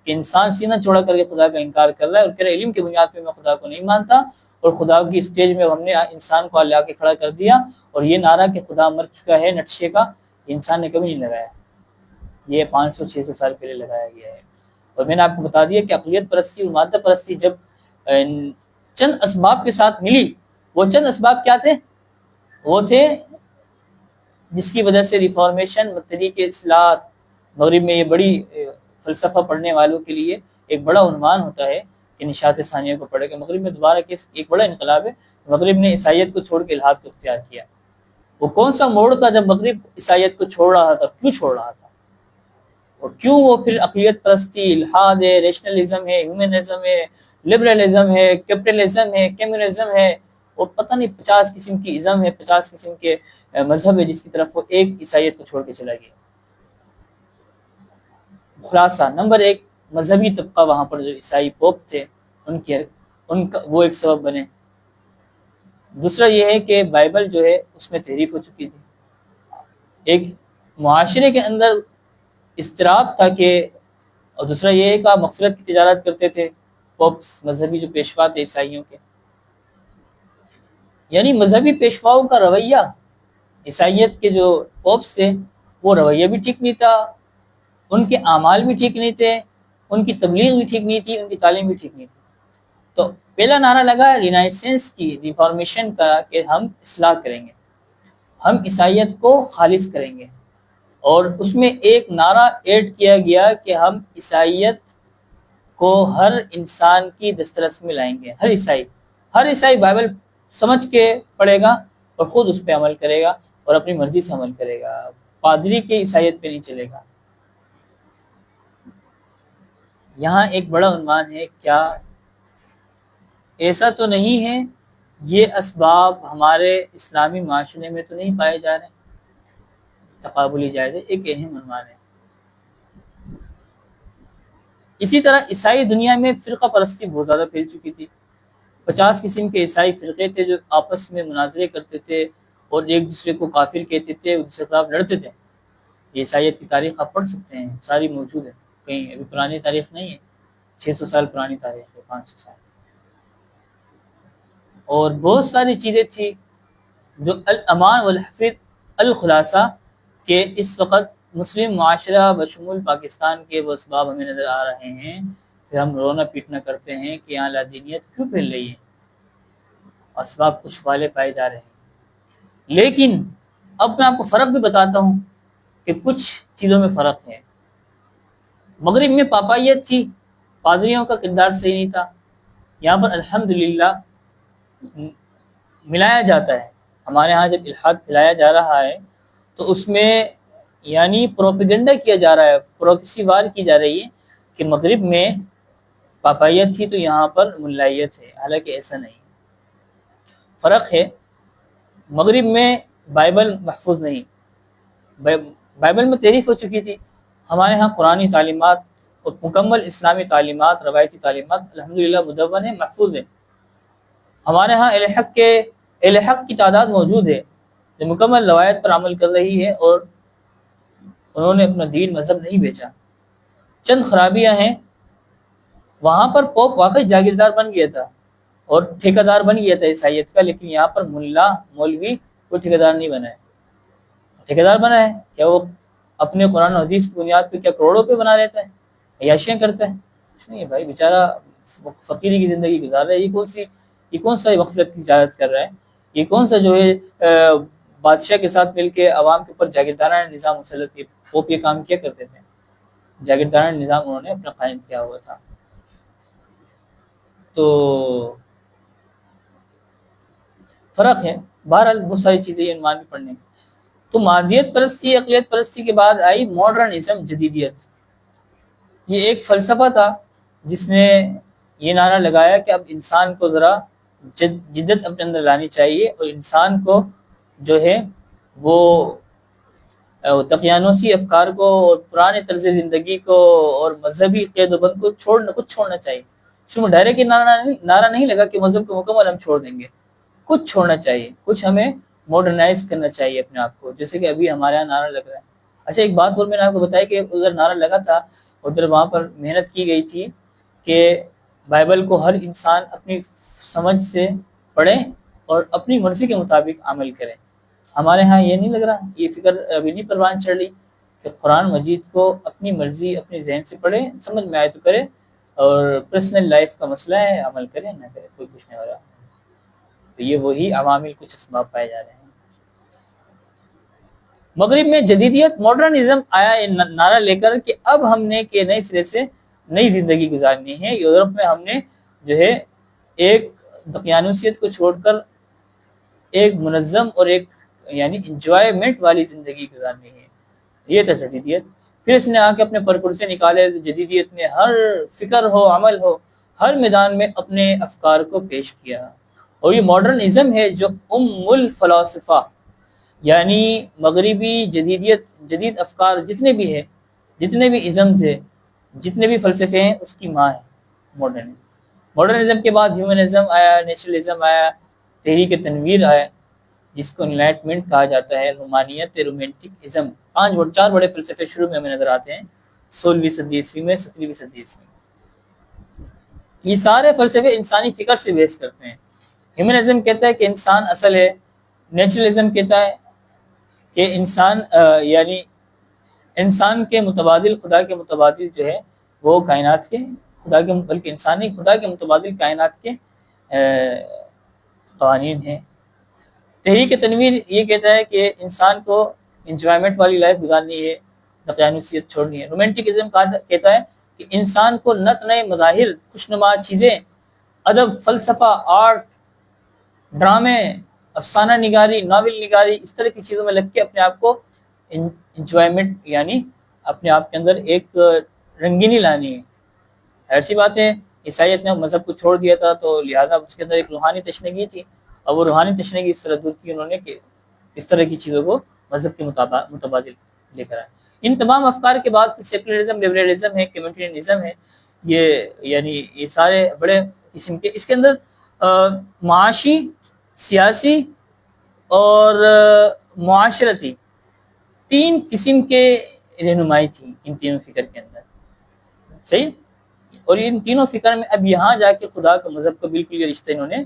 کہ انسان سینہ چوڑا کر کے خدا کا انکار کر رہا ہے اور کہہ رہا ہے علم کی بنیاد پہ میں خدا کو نہیں مانتا، اور خدا کی اسٹیج میں ہم نے انسان کو لا کے کھڑا کر دیا، اور یہ نعرہ کہ خدا مر چکا ہے نٹشے کا، انسان نے کبھی نہیں لگایا، یہ 500-600 سال پہلے لگایا گیا ہے۔ اور میں نے آپ کو بتا دیا کہ عقلیت پرستی اور مادہ پرستی جب چند اسباب کے ساتھ ملی، وہ چند اسباب کیا تھے؟ وہ تھے جس کی وجہ سے ریفارمیشن، طریقے اصلاحات، مغرب میں یہ بڑی فلسفہ پڑھنے والوں کے لیے ایک بڑا عنوان ہوتا ہے کہ نشاط ثانیہ کو پڑھے کہ مغرب میں دوبارہ ایک بڑا انقلاب ہے، مغرب نے عیسائیت کو چھوڑ کے الحاد کو اختیار کیا۔ وہ کون سا موڑ تھا جب مغرب عیسائیت کو چھوڑ رہا تھا، کیوں چھوڑ رہا تھا، اور کیوں وہ پھر عقلیت پرستی، الحاد ہے، ریشنلزم ہے، ہیومنزم ہے، لبرلزم ہے، کیپٹلزم ہے، کمیونزم ہے، اور پتہ نہیں 50 قسم کی ازم ہے، 50 قسم کے مذہب ہے جس کی طرف وہ ایک عیسائیت کو چھوڑ کے چلا گیا۔ خلاصہ نمبر 1، مذہبی طبقہ وہاں پر جو عیسائی پوپ تھے ان کا وہ ایک سبب بنے۔ دوسرا یہ ہے کہ بائبل جو ہے اس میں تحریف ہو چکی تھی، ایک معاشرے کے اندر اضطراب تھا کہ، اور دوسرا یہ ہے کہ آپ مغفرت کی تجارت کرتے تھے پوپس، مذہبی جو پیشوا تھے عیسائیوں کے، یعنی مذہبی پیشواؤں کا رویہ، عیسائیت کے جو پوپس تھے وہ رویہ بھی ٹھیک نہیں تھا، ان کے اعمال بھی ٹھیک نہیں تھے، ان کی تبلیغ بھی ٹھیک نہیں تھی، ان کی تعلیم بھی ٹھیک نہیں تھی۔ تو پہلا نعرہ لگا رینائسنس کی، ریفارمیشن کا، کہ ہم اصلاح کریں گے، ہم عیسائیت کو خالص کریں گے، اور اس میں ایک نعرہ ایڈ کیا گیا کہ ہم عیسائیت کو ہر انسان کی دسترس میں لائیں گے۔ ہر عیسائی بائبل سمجھ کے پڑھے گا اور خود اس پہ عمل کرے گا اور اپنی مرضی سے عمل کرے گا، پادری کے عیسائیت پہ نہیں چلے گا۔ یہاں ایک بڑا عنوان ہے، کیا ایسا تو نہیں ہے یہ اسباب ہمارے اسلامی معاشرے میں تو نہیں پائے جا رہے؟ تقابلی جائزہ ایک اہم عنوان ہے۔ اسی طرح عیسائی دنیا میں فرقہ پرستی بہت زیادہ پھیل چکی تھی، 50 قسم کے عیسائی فرقے تھے جو آپس میں مناظرے کرتے تھے اور ایک دوسرے کو کافر کہتے تھے، ایک دوسرے کے خلاف لڑتے تھے۔ یہ عیسائیت کی تاریخ آپ پڑھ سکتے ہیں، ساری موجود ہے، کہیں ابھی پرانی تاریخ نہیں ہے، 600 سال پرانی تاریخ ہے، 500 سال۔ اور بہت ساری چیزیں تھیں جو الامان والحفظ، الخلاصہ کہ اس وقت مسلم معاشرہ بشمول پاکستان کے وہ اسباب ہمیں نظر آ رہے ہیں، پھر ہم رونا پیٹنا کرتے ہیں کہ یہاں لادینیت کیوں پھیل رہی ہے، اسباب کچھ والے پائے جا رہے ہیں۔ لیکن اب میں آپ کو فرق بھی بتاتا ہوں کہ کچھ چیزوں میں فرق ہے۔ مغرب میں پاپائیت تھی، پادریوں کا کردار صحیح نہیں تھا، یہاں پر الحمدللہ ملایا جاتا ہے۔ ہمارے ہاں جب الحاد پھیلایا جا رہا ہے تو اس میں یعنی پروپیگنڈا کیا جا رہا ہے، پروکسی وار کی جا رہی ہے کہ مغرب میں پاپائیت تھی تو یہاں پر ملائیت ہے، حالانکہ ایسا نہیں، فرق ہے۔ مغرب میں بائبل محفوظ نہیں، بائبل میں تحریف ہو چکی تھی، ہمارے ہاں قرآنی تعلیمات اور مکمل اسلامی تعلیمات، روایتی تعلیمات الحمدللہ مدون ہے، محفوظ ہے۔ ہمارے ہاں اہل حق کی تعداد موجود ہے، جو مکمل روایت پر عمل کر رہی ہے اور انہوں نے اپنا دین مذہب نہیں بیچا۔ چند خرابیاں ہیں، وہاں پر پوپ واقعی جاگیردار بن گیا تھا اور ٹھیکیدار بن گیا تھا عیسائیت کا، لیکن یہاں پر ملا مولوی کوئی ٹھیکیدار نہیں بنا ہے۔ ٹھیکیدار بنا ہے کیا وہ اپنے قرآن و حدیث کی بنیاد پہ کیا کروڑوں پہ بنا لیتا ہے، عیاشیاں کرتا ہے؟ کچھ نہیں ہے بھائی، بیچارہ فقیری کی زندگی گزار رہا ہے۔ یہ کون سا غفلت کی تجارت کر رہا ہے؟ یہ کون سا جو ہے بادشاہ کے ساتھ مل کے عوام کے اوپر جاگیردارانہ نظام مسلط کیا؟ پوپ یہ کام کیا کرتے تھے، جاگیردارانہ نظام انہوں نے اپنا قائم کیا ہوا تھا۔ تو فرق ہے، بہرحال بہت ساری چیزیں یہ عنوان میں پڑھنے۔ تو مادیت پرستی، اقلیت پرستی کے بعد آئی ماڈرنزم، جدیدیت۔ یہ ایک فلسفہ تھا جس نے یہ نعرہ لگایا کہ اب انسان کو ذرا جدت اپنے اندر لانی چاہیے، اور انسان کو جو ہے وہ دقیانوسی افکار کو اور پرانے طرز زندگی کو اور مذہبی قید و بند کو کچھ چھوڑنا چاہیے۔ شروع میں ڈائریکٹ نعرہ نہیں لگا کہ مذہب کو مکمل ہم چھوڑ دیں گے، کچھ چھوڑنا چاہیے، کچھ ہمیں ماڈرنائز کرنا چاہیے اپنے آپ کو، جیسے کہ ابھی ہمارے یہاں نعرہ لگ رہا ہے۔ اچھا ایک بات اور میں نے آپ کو بتایا کہ ادھر نعرہ لگا تھا، ادھر وہاں پر محنت کی گئی تھی کہ بائبل کو ہر انسان اپنی سمجھ سے پڑھے اور اپنی مرضی کے مطابق عمل کرے۔ ہمارے ہاں یہ نہیں لگ رہا، یہ فکر ابھی نہیں پروان چڑھ رہی کہ قرآن مجید کو اپنی مرضی اپنے ذہن سے پڑھے، سمجھ میں آئے تو کرے، اور پرسنل لائف کا مسئلہ ہے، عمل کرے نہ کرے کوئی کچھ نہیں ہو رہا۔ تو یہ وہی عوامل کچھ اسباب پائے جا رہے ہیں۔ مغرب میں جدیدیت، ماڈرنزم آیا نعرہ لے کر کہ اب ہم نے کہ نئے سرے سے نئی زندگی گزارنی ہے۔ یورپ میں ہم نے جو ہے ایک دقیانوسیت کو چھوڑ کر ایک منظم اور ایک یعنی انجوائمنٹ والی زندگی گزارنی ہے، یہ تھا جدیدیت۔ پھر اس نے آ کے اپنے پرپرسے نکالے، جدیدیت نے ہر فکر ہو، عمل ہو، ہر میدان میں اپنے افکار کو پیش کیا، اور یہ ماڈرنزم ہے جو الفلاسفہ، یعنی مغربی جدیدیت، جدید افکار جتنے بھی ہیں، جتنے بھی ازمز ہیں، جتنے بھی فلسفے ہیں، اس کی ماں ہے ماڈرنزم کے بعد ہیومنزم آیا، نیچرلزم آیا، تحریک تنویر آیا، جس کو انلائٹمنٹ کہا جاتا ہے، رومانیت، رومانٹک ازم۔ چار بڑے فلسفے شروع میں ہمیں نظر آتے ہیں 16ویں صدی عیسوی میں، 17ویں صدی عیسوی میں۔ یہ سارے فلسفے انسانی فکر سے بحث کرتے ہیں۔ ہیومنزم کہتا ہے کہ انسان اصل ہے، نیچرلزم کہتا ہے کہ انسان یعنی انسان کے متبادل، خدا کے متبادل جو ہے وہ کائنات کے، خدا کے بلکہ انسانی خدا کے متبادل کائنات کے قوانین ہیں۔ تحریک تنویر یہ کہتا ہے کہ انسان کو انجوائمنٹ والی لائف گزارنی ہے، دقیانوسیت چھوڑنی ہے۔ رومانٹکزم کہتا ہے کہ انسان کو نت نئے مظاہر، خوشنما چیزیں، ادب، فلسفہ، آرٹ، ڈرامے، افسانہ نگاری، ناول نگاری، اس طرح کی چیزوں میں لگ کے اپنے آپ کو انجوائمنٹ یعنی اپنے آپ کے اندر ایک رنگینی لانی ہے۔ ہر سی بات ہے، عیسائیت نے مذہب کو چھوڑ دیا تھا تو لہذا اس کے اندر ایک روحانی تشنگی تھی، اور وہ روحانی تشنگی اس طرح دور کی انہوں نے کہ اس طرح کی چیزوں کو مذہب کے متبادل لے کر آئے۔ ان تمام افکار کے بعد سیکولرزم، لبرلزم ہے، کمیونٹرینزم ہے، یہ سارے بڑے قسم کے، اس کے اندر معاشی، سیاسی اور معاشرتی تین قسم کے رہنمائی تھی ان تینوں فکر کے اندر، صحیح؟ اور ان تینوں فکر میں اب یہاں جا کے خدا کا، مذہب کا بالکل یہ رشتہ انہوں نے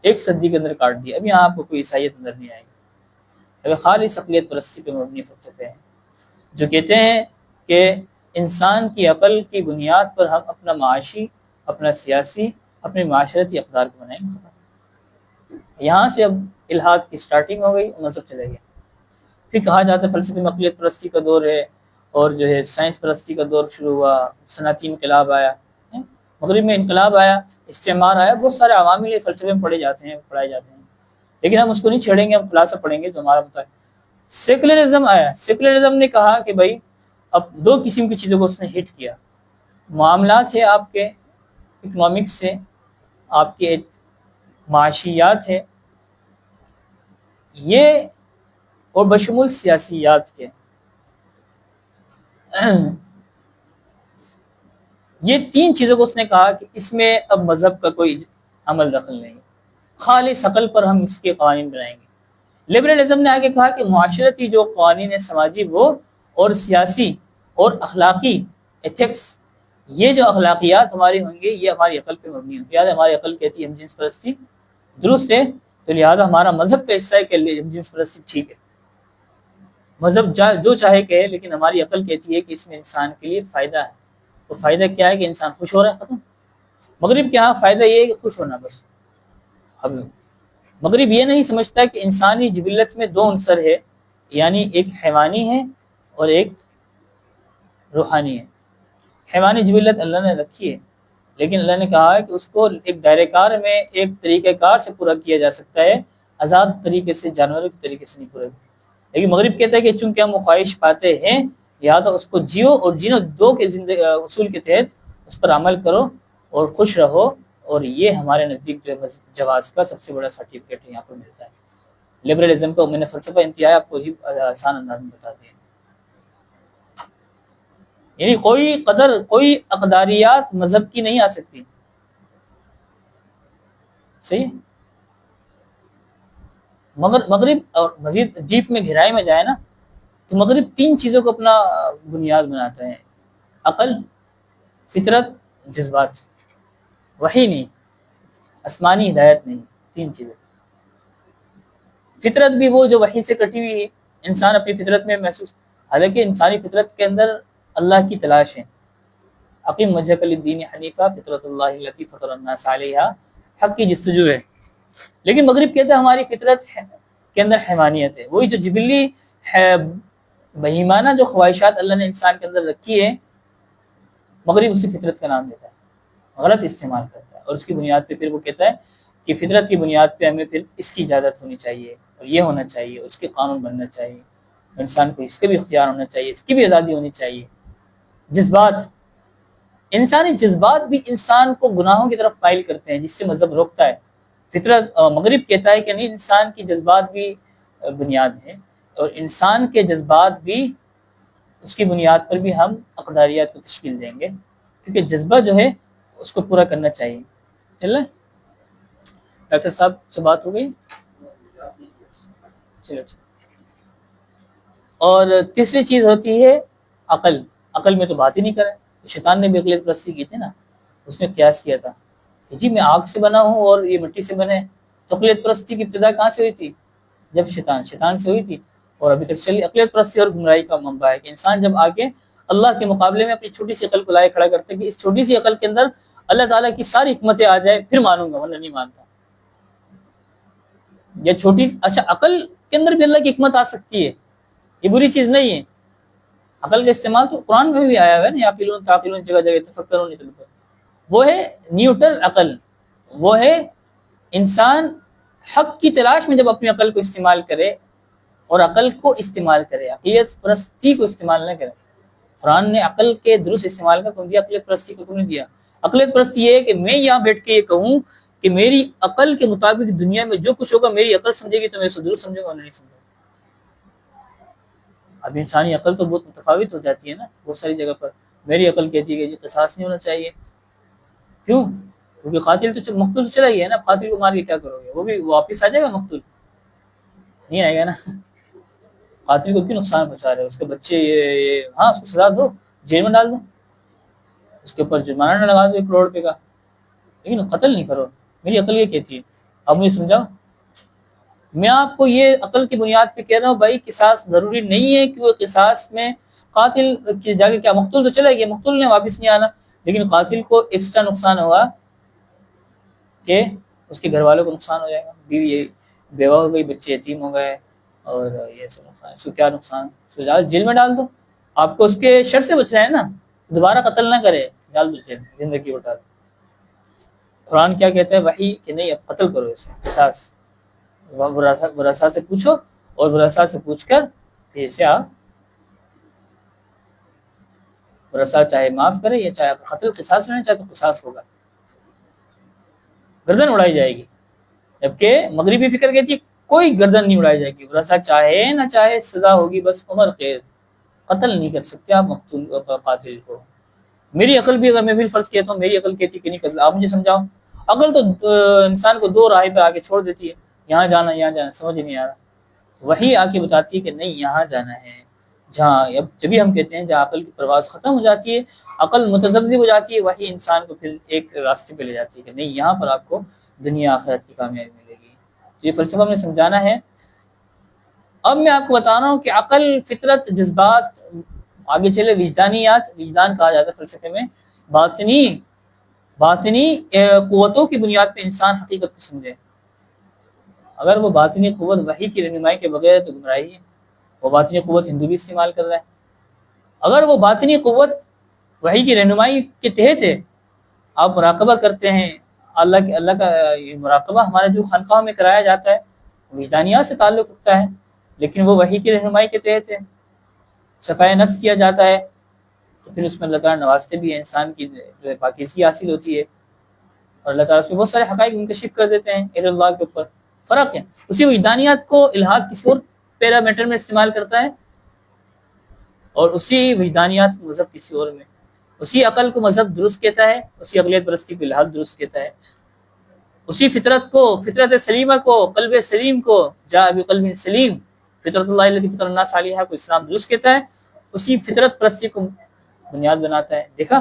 ایک صدی کے اندر کاٹ دیا۔ اب یہاں آپ کو کوئی عیسائیت نظر نہیں آئے گی، اب خالص اقلیت پرستی پہ مبنی فلسفے ہیں جو کہتے ہیں کہ انسان کی عقل کی بنیاد پر ہم اپنا معاشی، اپنا سیاسی، اپنے معاشرتی اقدار کو بنائیں گے۔ یہاں سے اب الحاد کی سٹارٹنگ ہو گئی، مذہب چلے گیا۔ پھر کہا جاتا ہے فلسفے میں اقلیت پرستی کا دور ہے، اور جو ہے سائنس پرستی کا دور شروع ہوا، صنعتی انقلاب آیا، مغرب میں انقلاب آیا، استعمار آیا، بہت سارے عوامل فلسفے میں پڑھائے جاتے ہیں، لیکن ہم اس کو نہیں چھیڑیں گے، ہم خلاصہ پڑھیں گے جو ہمارا مطالعہ۔ سیکولرزم آیا، سیکولرزم نے کہا کہ بھائی اب دو قسم کی چیزوں کو اس نے ہٹ کیا، معاملات ہے آپ کے، اکنامکس سے، آپ کے معاشیات ہے، یہ اور بشمول سیاسیات کے، یہ تین چیزوں کو اس نے کہا کہ اس میں اب مذہب کا کوئی عمل دخل نہیں، خالص عقل پر ہم اس کے قوانین بنائیں گے۔ لبرلزم نے آگے کہا کہ معاشرتی جو قوانین سماجی وہ اور سیاسی اور اخلاقی ایتھکس، یہ جو اخلاقیات ہماری ہوں گے یہ ہماری عقل پہ مبنی ہوں گی. یاد ہے ہماری عقل کہتی ہے ہم جنس پرستی درست ہے، تو لہٰذا ہمارا مذہب کا حصہ ہے کہ ہم جنس پرستی ٹھیک ہے. مذہب جو چاہے کہے، لیکن ہماری عقل کہتی ہے کہ اس میں انسان کے لیے فائدہ ہے. تو فائدہ کیا ہے کہ انسان خوش ہو رہا ہے، ختم. مغرب کے ہاں فائدہ یہ ہے کہ خوش ہونا بس. اب مغرب یہ نہیں سمجھتا کہ انسانی جبلت میں دو عنصر ہے، یعنی ایک حیوانی ہے اور ایک روحانی ہے. حیوانی جبلت اللہ نے رکھی ہے، لیکن اللہ نے کہا ہے کہ اس کو ایک دائرہ کار میں ایک طریقہ کار سے پورا کیا جا سکتا ہے، آزاد طریقے سے جانوروں کے طریقے سے نہیں پورا. لیکن مغرب کہتا ہے کہ چونکہ ہم وہ خواہش پاتے ہیں لہٰذا اس کو جیو اور جینو دو کے اصول کے تحت اس پر عمل کرو اور خوش رہو، اور یہ ہمارے نزدیک جو جواز کا سب سے بڑا سرٹیفکیٹ یہاں پر ملتا ہے. لبرلزم کا میں نے فلسفہ انتہائی آپ کو آسان انداز میں بتا دیا. یعنی کوئی اقداریات مذہب کی نہیں آ سکتی. صحیح. مغرب اور مزید ڈیپ میں گہرائی میں جائے نا تو مغرب تین چیزوں کو اپنا بنیاد بناتا ہے: عقل، فطرت، جذبات. وحی نہیں، آسمانی ہدایت نہیں، تین چیزیں. فطرت بھی وہ جو وحی سے کٹی ہوئی ہے، انسان اپنی فطرت میں محسوس، حالانکہ انسانی فطرت کے اندر اللہ کی تلاش ہے. اقیم وجہک للدین حنیفہ فطرت اللہ التی فطر الناس علیہا، حق کی جستجو ہے. لیکن مغرب کہتا ہے ہماری فطرت کے اندر حیوانیت ہے، وہی جو جبلی بہیمانہ جو خواہشات اللہ نے انسان کے اندر رکھی ہے، مغرب اسی فطرت کا نام دیتا ہے، غلط استعمال کرتا ہے. اور اس کی بنیاد پہ پھر وہ کہتا ہے کہ فطرت کی بنیاد پہ ہمیں پھر اس کی اجازت ہونی چاہیے اور یہ ہونا چاہیے، اس کے قانون بننا چاہیے، انسان کو اس کا بھی اختیار ہونا چاہیے، اس کی بھی آزادی ہونی چاہیے. جذبات، انسانی جذبات بھی انسان کو گناہوں کی طرف مائل کرتے ہیں جس سے مذہب روکتا ہے. فطرت مغرب کہتا ہے کہ نہیں، انسان کی جذبات بھی بنیاد ہیں اور انسان کے جذبات بھی اس کی بنیاد پر بھی ہم اقداریات کو تشکیل دیں گے، کیونکہ جذبہ جو ہے اس کو پورا کرنا چاہیے. چلے ڈاکٹر صاحب سے بات ہو گئی؟ چلو. اور تیسری چیز ہوتی ہے عقل. عقل میں تو بات ہی نہیں کریں. شیطان نے بھی عقلیت پرستی کی تھی نا، اس نے قیاس کیا تھا کہ جی میں آگ سے بنا ہوں اور یہ مٹی سے بنے. تو عقلیت پرستی کی ابتدا کہاں سے ہوئی تھی؟ جب شیطان سے ہوئی تھی، اور ابھی تک چلی. عقلیت پرستی اور گمراہی کا منبع ہے کہ انسان جب آگے اللہ کے مقابلے میں اپنی چھوٹی سی عقل کو لائے کھڑا کرتے کہ اس چھوٹی سی عقل کے اندر اللہ تعالیٰ کی ساری حکمتیں آ جائے پھر مانوں گا، ورنہ نہیں مانتا. یا چھوٹی اچھا عقل کے اندر بھی اللہ کی حکمت آ سکتی ہے، یہ بری چیز نہیں ہے. عقل کا استعمال تو قرآن میں بھی آیا ہوا ہے نا، یعقلون تعقلون، جگہ جگہ تفکرون. وہ ہے نیوٹرل عقل، وہ ہے انسان حق کی تلاش میں جب اپنی عقل کو استعمال کرے اور عقل کو استعمال کرے، عقلیت پرستی کو استعمال نہ کرے. قرآن نے عقل کے درست استعمال کا کیوں دیا، عقلیت پرستی کو کیوں نہیں دیا؟ عقلیت پرستی یہ ہے کہ میں یہاں بیٹھ کے یہ کہوں کہ میری عقل کے مطابق دنیا میں جو کچھ ہوگا میری عقل سمجھے گی تو میں اسے درست سمجھوں گا اور نہیں سمجھوں گا. اب انسانی عقل تو بہت متفاوت ہو جاتی ہے نا بہت ساری جگہ پر. میری عقل کہتی ہے کہ جی قصاص نہیں ہونا چاہیے. کیوں؟ کیونکہ قاتل تو مقتول تو چلا گیا ہے نا، قاتل کو مار کے کیا کرو گے؟ وہ بھی واپس آ جائے گا، مقتول نہیں آئے گا نا. قاتل کو کیوں نقصان پہنچا رہے ہیں؟ اس کے بچے ہاں اس کو سزا دو، جیل میں ڈال دو، اس کے اوپر جرمانہ نہ لگا دو 1 کروڑ روپے کا، لیکن قتل نہیں کرو. میری عقل یہ کہتی ہے. اب مجھے سمجھاؤ. میں آپ کو یہ عقل کی بنیاد پہ کہہ رہا ہوں بھائی قصاص ضروری نہیں ہے کہ وہ قصاص میں قاتل کی جگہ کیا مقتول تو چلا گیا، مقتول نے واپس نہیں آنا، لیکن قاتل کو ایکسٹرا نقصان ہوگا کہ اس کے گھر والوں کو نقصان ہو جائے گا، بیوی بیوہ ہو گئی، بچے یتیم ہو گئے، اور یہ سب نقصان. اس کو کیا نقصان؟ اس کو جیل میں ڈال دو. آپ کو اس کے شر سے بچنا ہے نا، دوبارہ قتل نہ کرے، ڈال دو جیل، زندگی اٹھا دو. قرآن کیا کہتا ہے؟ وحی کہ نہیں اب قتل کرو اسے، قصاص. ورثاء سے پوچھو اور ورثاء سے پوچھ کر پھر اسے آپ ورثاء چاہے معاف کرے یا چاہے قتل قصاص لینا چاہے تو قصاص ہوگا، گردن اڑائی جائے گی. جبکہ مغربی فکر کہتی ہے کوئی گردن نہیں اڑائی جائے گی، ورثاء چاہے نہ چاہے سزا ہوگی، بس عمر قید. قتل نہیں کر سکتے آپ مقتول قاتل کو. میری عقل بھی اگر میں بھی فرض کہتا ہوں میری عقل کہتی کہ نہیں قتل. آپ مجھے سمجھاؤ. عقل تو انسان کو 2 راہ پہ آگے چھوڑ دیتی ہے، یہاں جانا یہاں جانا، سمجھ نہیں آ رہا. وحی آ کے بتاتی ہے کہ نہیں یہاں جانا ہے، جہاں اب جبھی ہم کہتے ہیں جہاں عقل کی پرواز ختم ہو جاتی ہے، عقل متذبذب ہو جاتی ہے، وہی انسان کو پھر ایک راستے پہ لے جاتی ہے کہ نہیں یہاں پر آپ کو دنیا آخرت کی کامیابی ملے گی۔ تو یہ فلسفہ ہم نے سمجھانا ہے۔ اب میں آپ کو بتا رہا ہوں کہ عقل، فطرت، جذبات، آگے چلے وجدانیات، وجدان کہا جاتا ہے فلسفے میں، باطنی قوتوں کی بنیاد پہ انسان حقیقت کو سمجھے۔ اگر وہ باطنی قوت وحی کی رہنمائی کے بغیر تو گمراہی ہے۔ وہ باطنی قوت ہندو بھی استعمال کر رہا ہے۔ اگر وہ باطنی قوت وحی کی رہنمائی کے تحت ہے، آپ مراقبہ کرتے ہیں، اللہ کا یہ مراقبہ ہمارے جو خانقاہوں میں کرایا جاتا ہے وجدانیات سے تعلق رکھتا ہے، لیکن وہ وحی کی رہنمائی کے تحت ہے، صفائے نفس کیا جاتا ہے، تو پھر اس میں اللہ تعالیٰ نوازتے بھی ہیں، انسان کی جو ہے پاکیزگی حاصل ہوتی ہے، اور اللہ تعالیٰ اس میں بہت سارے حقائق منکشف کر دیتے ہیں اہل اللہ کے اوپر۔ فرق ہے، اسی وجدانیات کو الہاد کسی اور پیرامیٹر میں استعمال کرتا ہے، اور اسی وجدانیات کو مذہب کسی اور میں، اسی عقل کو مذہب درست کہتا ہے، اسی عقلیت پرستی کو الہاد درست کہتا ہے، اسی فطرت کو، فطرت سلیمہ کو، قلب سلیم کو، جاء بقلب سلیم، فطرت اللہ التی فطر الناس علیہا کو اسلام درست کہتا ہے، اسی فطرت پرستی کو بنیاد بناتا ہے۔ دیکھا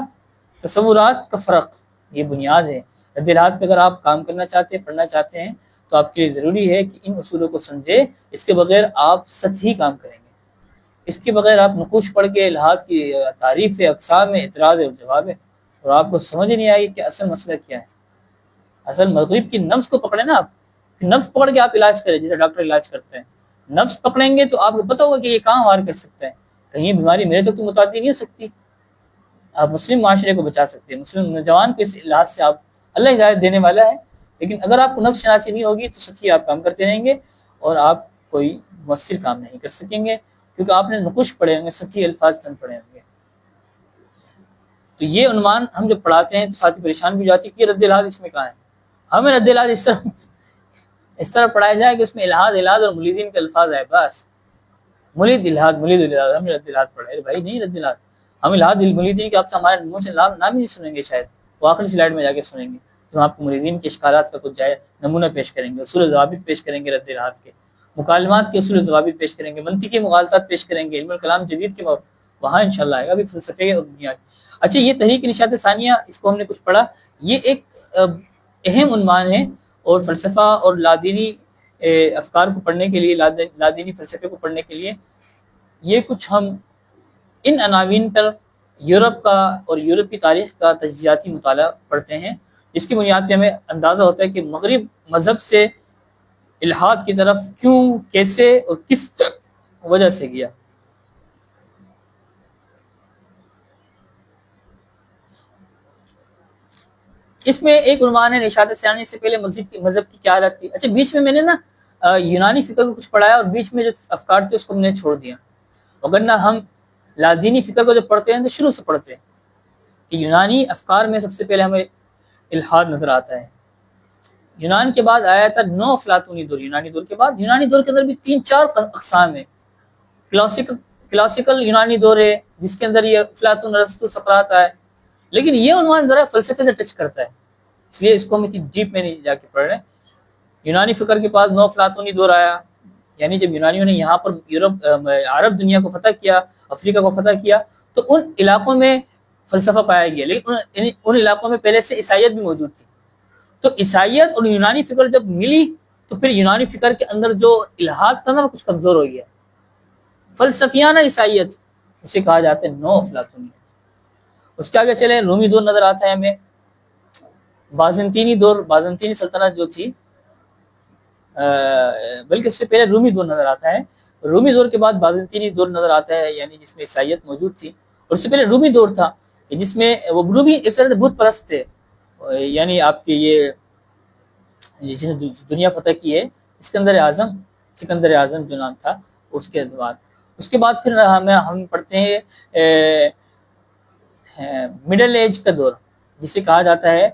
تصورات کا فرق، یہ بنیاد ہے۔ رد الحاد پہ اگر آپ کام کرنا چاہتے ہیں، پڑھنا چاہتے ہیں، تو آپ کے لیے ضروری ہے کہ ان اصولوں کو سمجھے، اس کے بغیر آپ سطحی کام کریں گے، اس کے بغیر آپ نقوش پڑھ کے الحاد کی تعریف ہے، اقسام ہے، اعتراض ہے اور جواب ہے، اور آپ کو سمجھ نہیں آئی کہ اصل مسئلہ کیا ہے۔ اصل مغرب کی نفس کو پکڑے نا آپ، نفس پکڑ کے آپ علاج کریں جیسے ڈاکٹر علاج کرتے ہیں۔ نفس پکڑیں گے تو آپ کو پتہ ہوگا کہ یہ کہاں وار کر سکتا ہے، کہیں بیماری میرے تک تو متعدی نہیں ہو سکتی۔ آپ مسلم معاشرے کو بچا سکتے ہیں، مسلم نوجوان کو اس لحاظ سے آپ، اللہ ہدایت دینے والا ہے، لیکن اگر آپ کو نفس شناسی نہیں ہوگی تو سچی آپ کام کرتے رہیں گے اور آپ کوئی مؤثر کام نہیں کر سکیں گے، کیونکہ آپ نے نقوش پڑھے ہوں گے، سچی الفاظ تن پڑھے ہوں گے۔ تو یہ عنوان ہم جب پڑھاتے ہیں تو ساتھی پریشان بھی جاتی ہے کہ رد الحاد اس میں کہاں ہے۔ ہمیں رد الحاد اس طرح پڑھایا جائے کہ اس میں الحاد اور ملیدین کے الفاظ آئے، بس ملید الحاد ہم نے رد الحاد پڑھا ہے، بھائی نہیں رد الحاد، ہم الحاد ملیدین کے آپ سے ہمارے منہ سے نام ہی نہیں سنیں گے، شاید وہ آخری سلائڈ میں جا کے سنیں گے، تو ہم آپ کو ملیدین کے اشکالات کا کچھ جائے نمونہ پیش کریں گے، اصول و ضوابط پیش کریں گے رد الحاد کے، مکالمات کے اصول و ضوابط پیش کریں گے، منطقی مغالطات پیش کریں گے، علم الکلام جدید کے وہاں انشاءاللہ آئے گا ابھی فلسفے اور بنیاد۔ اچھا، یہ تحریک نشاط ثانیہ، اس کو ہم نے کچھ پڑھا، یہ ایک اہم عنوان ہے، اور فلسفہ اور لادینی افکار کو پڑھنے کے لیے، لادینی فلسفے کو پڑھنے کے لیے، یہ کچھ ہم ان عناوین پر یورپ کا اور یورپ کی تاریخ کا تجزیاتی مطالعہ پڑھتے ہیں، جس کی بنیاد پہ ہمیں اندازہ ہوتا ہے کہ مغرب مذہب سے الحاد کی طرف کیوں، کیسے اور کس وجہ سے گیا۔ اس میں ایک عنوان ہے نشاط ثانی سے پہلے مذہب کی کیا حالت تھی۔ اچھا، بیچ میں نے نا یونانی فکر کو کچھ پڑھایا، اور بیچ میں جو افکار تھے اس کو ہم نے چھوڑ دیا، وگرنہ ہم لادینی فکر کو جب پڑھتے ہیں تو شروع سے پڑھتے ہیں کہ یونانی افکار میں سب سے پہلے ہمیں الحاد نظر آتا ہے۔ یونان کے بعد آیا تھا نو افلاطونی دور، یونانی دور کے بعد، یونانی دور کے اندر بھی 3-4 اقسام ہیں۔ کلاسیکل یونانی دور ہے جس کے اندر یہ افلاطون، ارسطو، سقراط آئے، لیکن یہ عنوان ذرا فلسفے سے ٹچ کرتا ہے، اس لیے اس کو ہم اتنی ڈیپ میں نہیں جا کے پڑھ رہے۔ یونانی فکر کے پاس نو افلاطونی دور آیا، یعنی جب یونانیوں نے یہاں پر عرب دنیا کو فتح کیا، افریقہ کو فتح کیا، تو ان علاقوں میں فلسفہ پایا گیا، لیکن ان علاقوں میں پہلے سے عیسائیت بھی موجود تھی، تو عیسائیت اور یونانی فکر جب ملی تو پھر یونانی فکر کے اندر جو الحاد تھا نا وہ کچھ کمزور ہو گیا، فلسفیانہ عیسائیت، اسے کہا جاتا ہے نو افلاطونی۔ اس کے آگے چلے، رومی دور نظر آتا ہے ہمیں، بازنطینی دور، بازنطینی سلطنت جو تھی، بلکہ اس سے پہلے رومی دور نظر آتا ہے، رومی دور کے بعد بازنطینی دور نظر آتا ہے، یعنی جس میں عیسائیت موجود تھی، اور اس سے پہلے رومی دور تھا کہ جس میں وہ رومی ایک طرح سے بت پرست تھے، یعنی آپ کے یہ جس نے دنیا فتح کی ہے، سکندر اعظم جو نام تھا، اس کے بعد پھر ہم پڑھتے ہیں مڈل ایج کا دور، جسے کہا جاتا ہے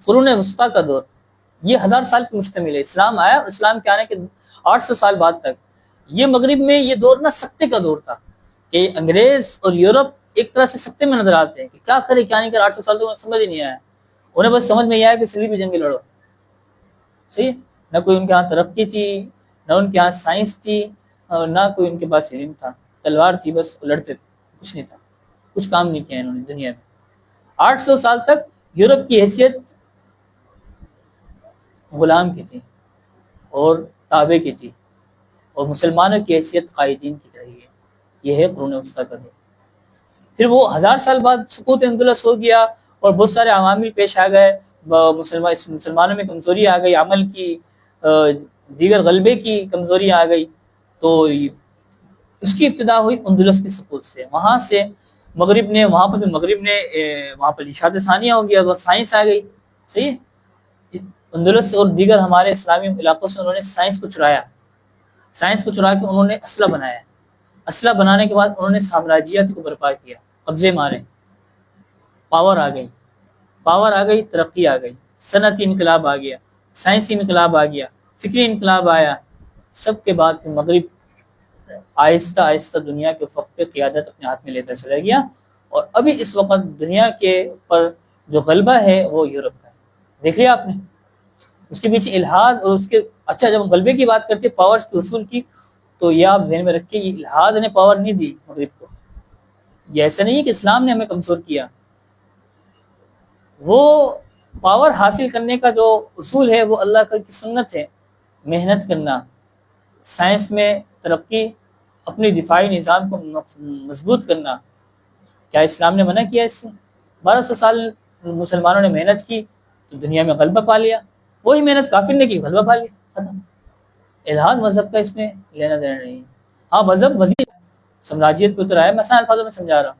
قرون وسطیٰ کا دور۔ یہ 1000 سال پر مشتمل ہے، اسلام آیا اور اسلام کے آنے کے 800 سال بعد تک یہ مغرب میں یہ دور نا سکتے کا دور تھا، کہ انگریز اور یورپ ایک طرح سے سکتے میں نظر آتے ہیں کہ کیا کرے کیا نہیں کرے، 800 سال تو سمجھ ہی نہیں آیا، انہیں بس سمجھ میں آیا کہ صلیبی جنگیں لڑو، صحیح، نہ کوئی ان کے ہاں ترقی تھی، نہ ان کے ہاں سائنس تھی اور نہ کوئی ان کے پاس علم تھا، تلوار تھی بس، وہ لڑتے تھے، کچھ نہیں تھا، کچھ کام نہیں کیا انہوں نے دنیا میں۔ 800 سال تک یورپ کی حیثیت غلام کی تھی اور تابع کی تھی، اور مسلمانوں کی حیثیت قائدین کی رہی ہے۔ یہ ہے قرون وسطیٰ کا دور۔ پھر وہ 1000 سال بعد سقوط اندلس ہو گیا اور بہت سارے عوامل پیش آ گئے، مسلمانوں میں کمزوری آ گئی، عمل کی دیگر غلبے کی کمزوری آ گئی، تو اس کی ابتدا ہوئی اندلس کے سقوط سے۔ وہاں سے مغرب نے، وہاں پر اشاعت ثانیہ ہو گیا، سائنس آ گئی، صحیح ہے۔ اندلس اور دیگر ہمارے اسلامی علاقوں سے انہوں نے سائنس کو چرایا، سائنس کو چرا کے انہوں نے اسلحہ بنایا، اسلحہ بنانے کے بعد انہوں نے سامراجیت کو برپا کیا، قبضے مارے، پاور آ گئی، ترقی آ گئی، صنعتی انقلاب آ گیا، سائنسی انقلاب آ گیا، فکری انقلاب آیا۔ سب کے بعد مغرب آہستہ آہستہ دنیا کے افق پہ قیادت اپنے ہاتھ میں لیتا چلا گیا، اور ابھی اس وقت دنیا کے پر جو غلبہ ہے وہ یورپ کا ہے۔ دیکھ لیا آپ نے، اس کے پیچھے الحاد اور اس کے، اچھا جب ہم غلبے کی بات کرتے ہیں، پاورز کے حصول کی، تو یہ آپ ذہن میں رکھیں، یہ الحاد نے پاور نہیں دی مغرب کو۔ یہ ایسا نہیں ہے کہ اسلام نے ہمیں کمزور کیا، وہ پاور حاصل کرنے کا جو اصول ہے وہ اللہ کی سنت ہے، محنت کرنا، سائنس میں ترقی، اپنی دفاعی نظام کو مضبوط کرنا۔ کیا اسلام نے منع کیا اس سے؟ 1200 سال مسلمانوں نے محنت کی تو دنیا میں غلبہ پا لیا، وہی محنت کافر نے کی، غلبہ پا لیا، ختم۔ الحاد مذہب کا اس میں لینا دینا نہیں ہے۔ ہاں مذہب مزید سامراجیت پہ اتر آیا، میں آسان الفاظوں میں سمجھا رہا ہوں،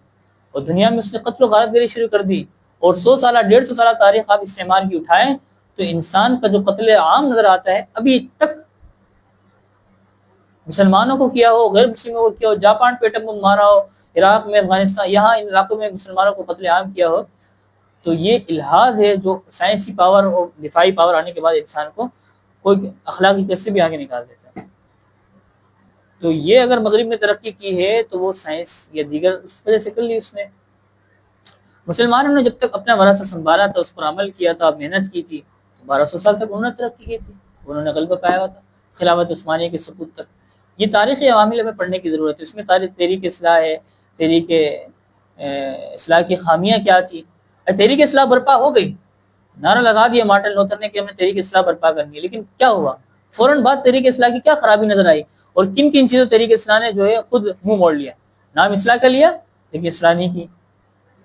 اور دنیا میں اس نے قتل و غارت گری شروع کر دی، اور 100 سالہ 150 سالہ تاریخ آپ استعمال کی اٹھائیں تو انسان کا جو قتل عام نظر آتا ہے ابھی تک، مسلمانوں کو کیا ہو، غیر مسلموں کو کیا ہو، جاپان پہ ایٹم بم مارا ہو، عراق میں، افغانستان، یہاں ان علاقوں میں مسلمانوں کو قتل عام کیا ہو، تو یہ الحاد ہے جو سائنسی پاور اور دفاعی پاور آنے کے بعد انسان کو کوئی اخلاقی کیسے بھی آگے نکال دیتا ہے۔ تو یہ اگر مغرب نے ترقی کی ہے تو وہ سائنس یا دیگر اس وجہ سے کر لی اس نے۔ مسلمانوں نے جب تک اپنا ورثہ سنبھالا تھا، اس پر عمل کیا تھا، محنت کی تھی، 1200 سال تک انہوں نے ترقی کی تھی، انہوں نے غلبہ پایا ہوا تھا خلافت عثمانیہ کے سقوط تک۔ یہ تاریخی عوامل ہمیں پڑھنے کی ضرورت ہے، اس میں تحریک اصلاح ہے، تحریک اصلاح کی خامیاں کیا تھی۔ تحریک اصلاح برپا ہو گئی، نعرہ لگا دیا مارٹن لوتھر نے کہ ہم نے تحریک اصلاح برپا کرنی ہے، لیکن کیا ہوا؟ فوراً بعد تحریک اصلاح کی کیا خرابی نظر آئی، اور کن کن چیزوں تحریک اصلاح نے جو ہے خود منہ موڑ لیا، نام اصلاح کا لیا لیکن اصلاح نہیں کی۔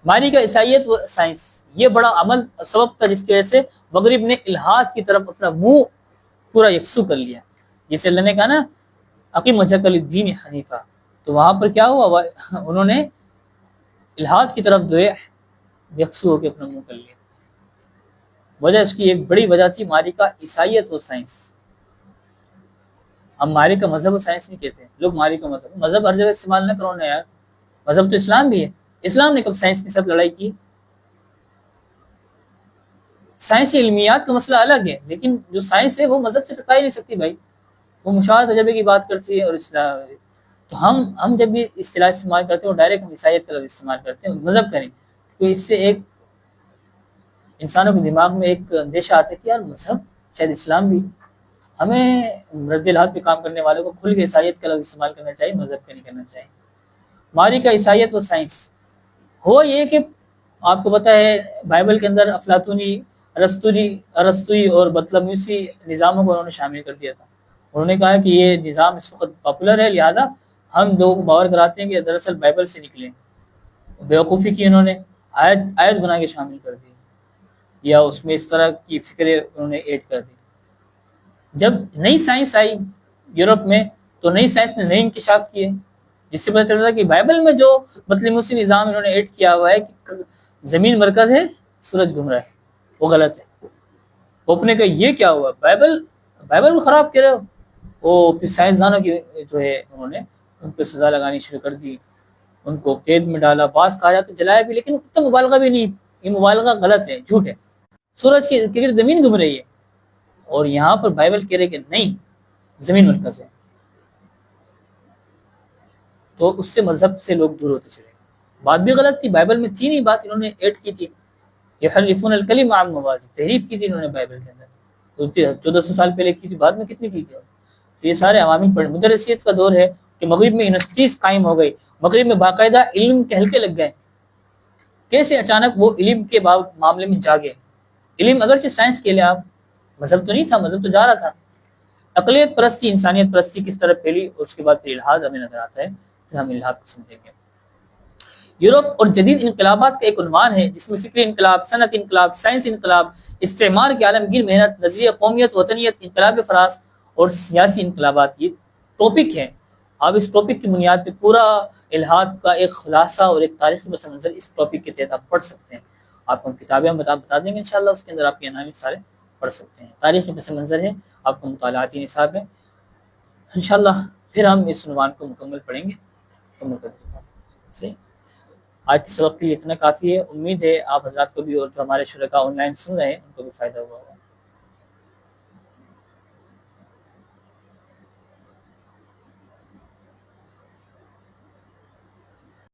ماری کا عیسائیت و سائنس، یہ بڑا عمل سبب تھا جس کی وجہ سے مغرب نے الحاد کی طرف اپنا منہ پورا یکسو کر لیا، جیسے اللہ نے کہا نا اقیم وجہک للدین حنیفہ، تو وہاں پر کیا ہوا؟ انہوں نے الحاد کی طرف جو ہے یکسو ہو کے اپنا منہ کر لیا۔ وجہ اس کی ایک بڑی وجہ تھی ماری کا عیسائیت و سائنس۔ ہم ماری کا مذہب و سائنس نہیں کہتے، لوگ ماری کا مذہب ہر جگہ استعمال نہ کرو نا یار، مذہب تو اسلام بھی ہے، اسلام نے کب سائنس کے ساتھ لڑائی کی؟ سائنسی علمیات کا مسئلہ الگ ہے، لیکن جو سائنس ہے وہ مذہب سے ٹکرا ہی نہیں سکتی بھائی، وہ مشاہدہ تجربے کی بات کرتی ہے، اور اسلام تو ہم جب بھی اصطلاح استعمال کرتے ہیں وہ ڈائریکٹ ہم عیسائیت کا لفظ استعمال کرتے ہیں، مذہب کریں، تو اس سے ایک انسانوں کے دماغ میں ایک اندیشہ آتا ہے کہ یار مذہب شاید اسلام بھی، ہمیں رد الحاد پہ کام کرنے والوں کو کھل کے عیسائیت کا لفظ استعمال کرنا چاہیے، مذہب کا نہیں کرنا چاہیے۔ ماری کا عیسائیت و سائنس ہو یہ کہ آپ کو پتہ ہے بائبل کے اندر افلاطونی، ارسطوئی اور بطلمیوسی نظاموں کو انہوں نے شامل کر دیا تھا۔ انہوں نے کہا کہ یہ نظام اس وقت پاپولر ہے، لہذا ہم لوگوں کو باور کراتے ہیں کہ دراصل بائبل سے نکلیں۔ بیوقوفی کی انہوں نے آیت بنا کے شامل کر دی، یا اس میں اس طرح کی فکریں انہوں نے ایڈ کر دی۔ جب نئی سائنس آئی یورپ میں تو نئی سائنس نے نئے انکشاف کیے، جس سے پتہ چلتا کہ بائبل میں جو بطلمیوسی نظام انہوں نے ایڈ کیا ہوا ہے کہ زمین مرکز ہے، سورج گھوم رہا ہے، وہ غلط ہے۔ پوپ نے کہا یہ کیا ہوا، بائبل کو خراب کر رہے ہو۔ وہ پھر سائنسدانوں کی جو ہے انہوں نے ان پہ سزا لگانی شروع کر دی، ان کو قید میں ڈالا، بعض کہا جاتا جلایا بھی، لیکن اتنا مبالغہ بھی نہیں، یہ مبالغہ غلط ہے، جھوٹ ہے۔ سورج کے گرد زمین گھوم رہی ہے، اور یہاں پر بائبل کہہ رہے کہ نہیں زمین مرکز ہے، تو اس سے مذہب سے لوگ دور ہوتے چلے گئے۔ بات بھی غلط تھی، بائبل میں تھی نہیں بات، انہوں نے ایڈ کی تھی، یحرفون الکلم عن مواضع، تحریف کی تھی انہوں نے بائبل کے اندر، 1400 سال پہلے کی تھی، بعد میں کتنی کی تھی، تو یہ سارے عوامل پر مدرسیت کا دور ہے کہ مغرب میں یونیورسٹیز قائم ہو گئی، مغرب میں باقاعدہ علم کے حلقے لگ گئے. کیسے اچانک وہ علم کے معاملے میں جاگے؟ علم اگرچہ سائنس کے لیے، آپ مذہب تو نہیں تھا، مذہب تو جا رہا تھا. اقلیت پرستی، انسانیت پرستی کس طرح پھیلی، اور اس کے بعد پھر الحاد ہمیں نظر آتا ہے، پھر ہم الحاد کو سمجھیں گے. یورپ اور جدید انقلابات کا ایک عنوان ہے جس میں فکری انقلاب، صنعت انقلاب، سائنس انقلاب، استعمار کی عالمگیر محنت، نظریہ قومیت، وطنیت، انقلاب فراس اور سیاسی انقلابات، یہ ٹاپک ہے. آپ اس ٹاپک کی بنیاد پہ پورا الحاد کا ایک خلاصہ اور ایک تاریخی پس منظر اس ٹاپک کے تحت آپ پڑھ سکتے ہیں. آپ کو کتابیں ہم بتا دیں گے انشاءاللہ، اس کے اندر آپ کے عناوین سارے پڑھ سکتے ہیں. تاریخی پس منظر ہے، آپ کو مطالعاتی نصاب ہے. انشاءاللہ پھر ہم اس عنوان کو مکمل پڑھیں گے. صحیح، آج کے سبق کے لیے اتنا کافی ہے. امید ہے آپ حضرات کو بھی اور جو ہمارے شرکاء آن لائن سن رہے ہیں ان کو بھی فائدہ ہوا ہوگا.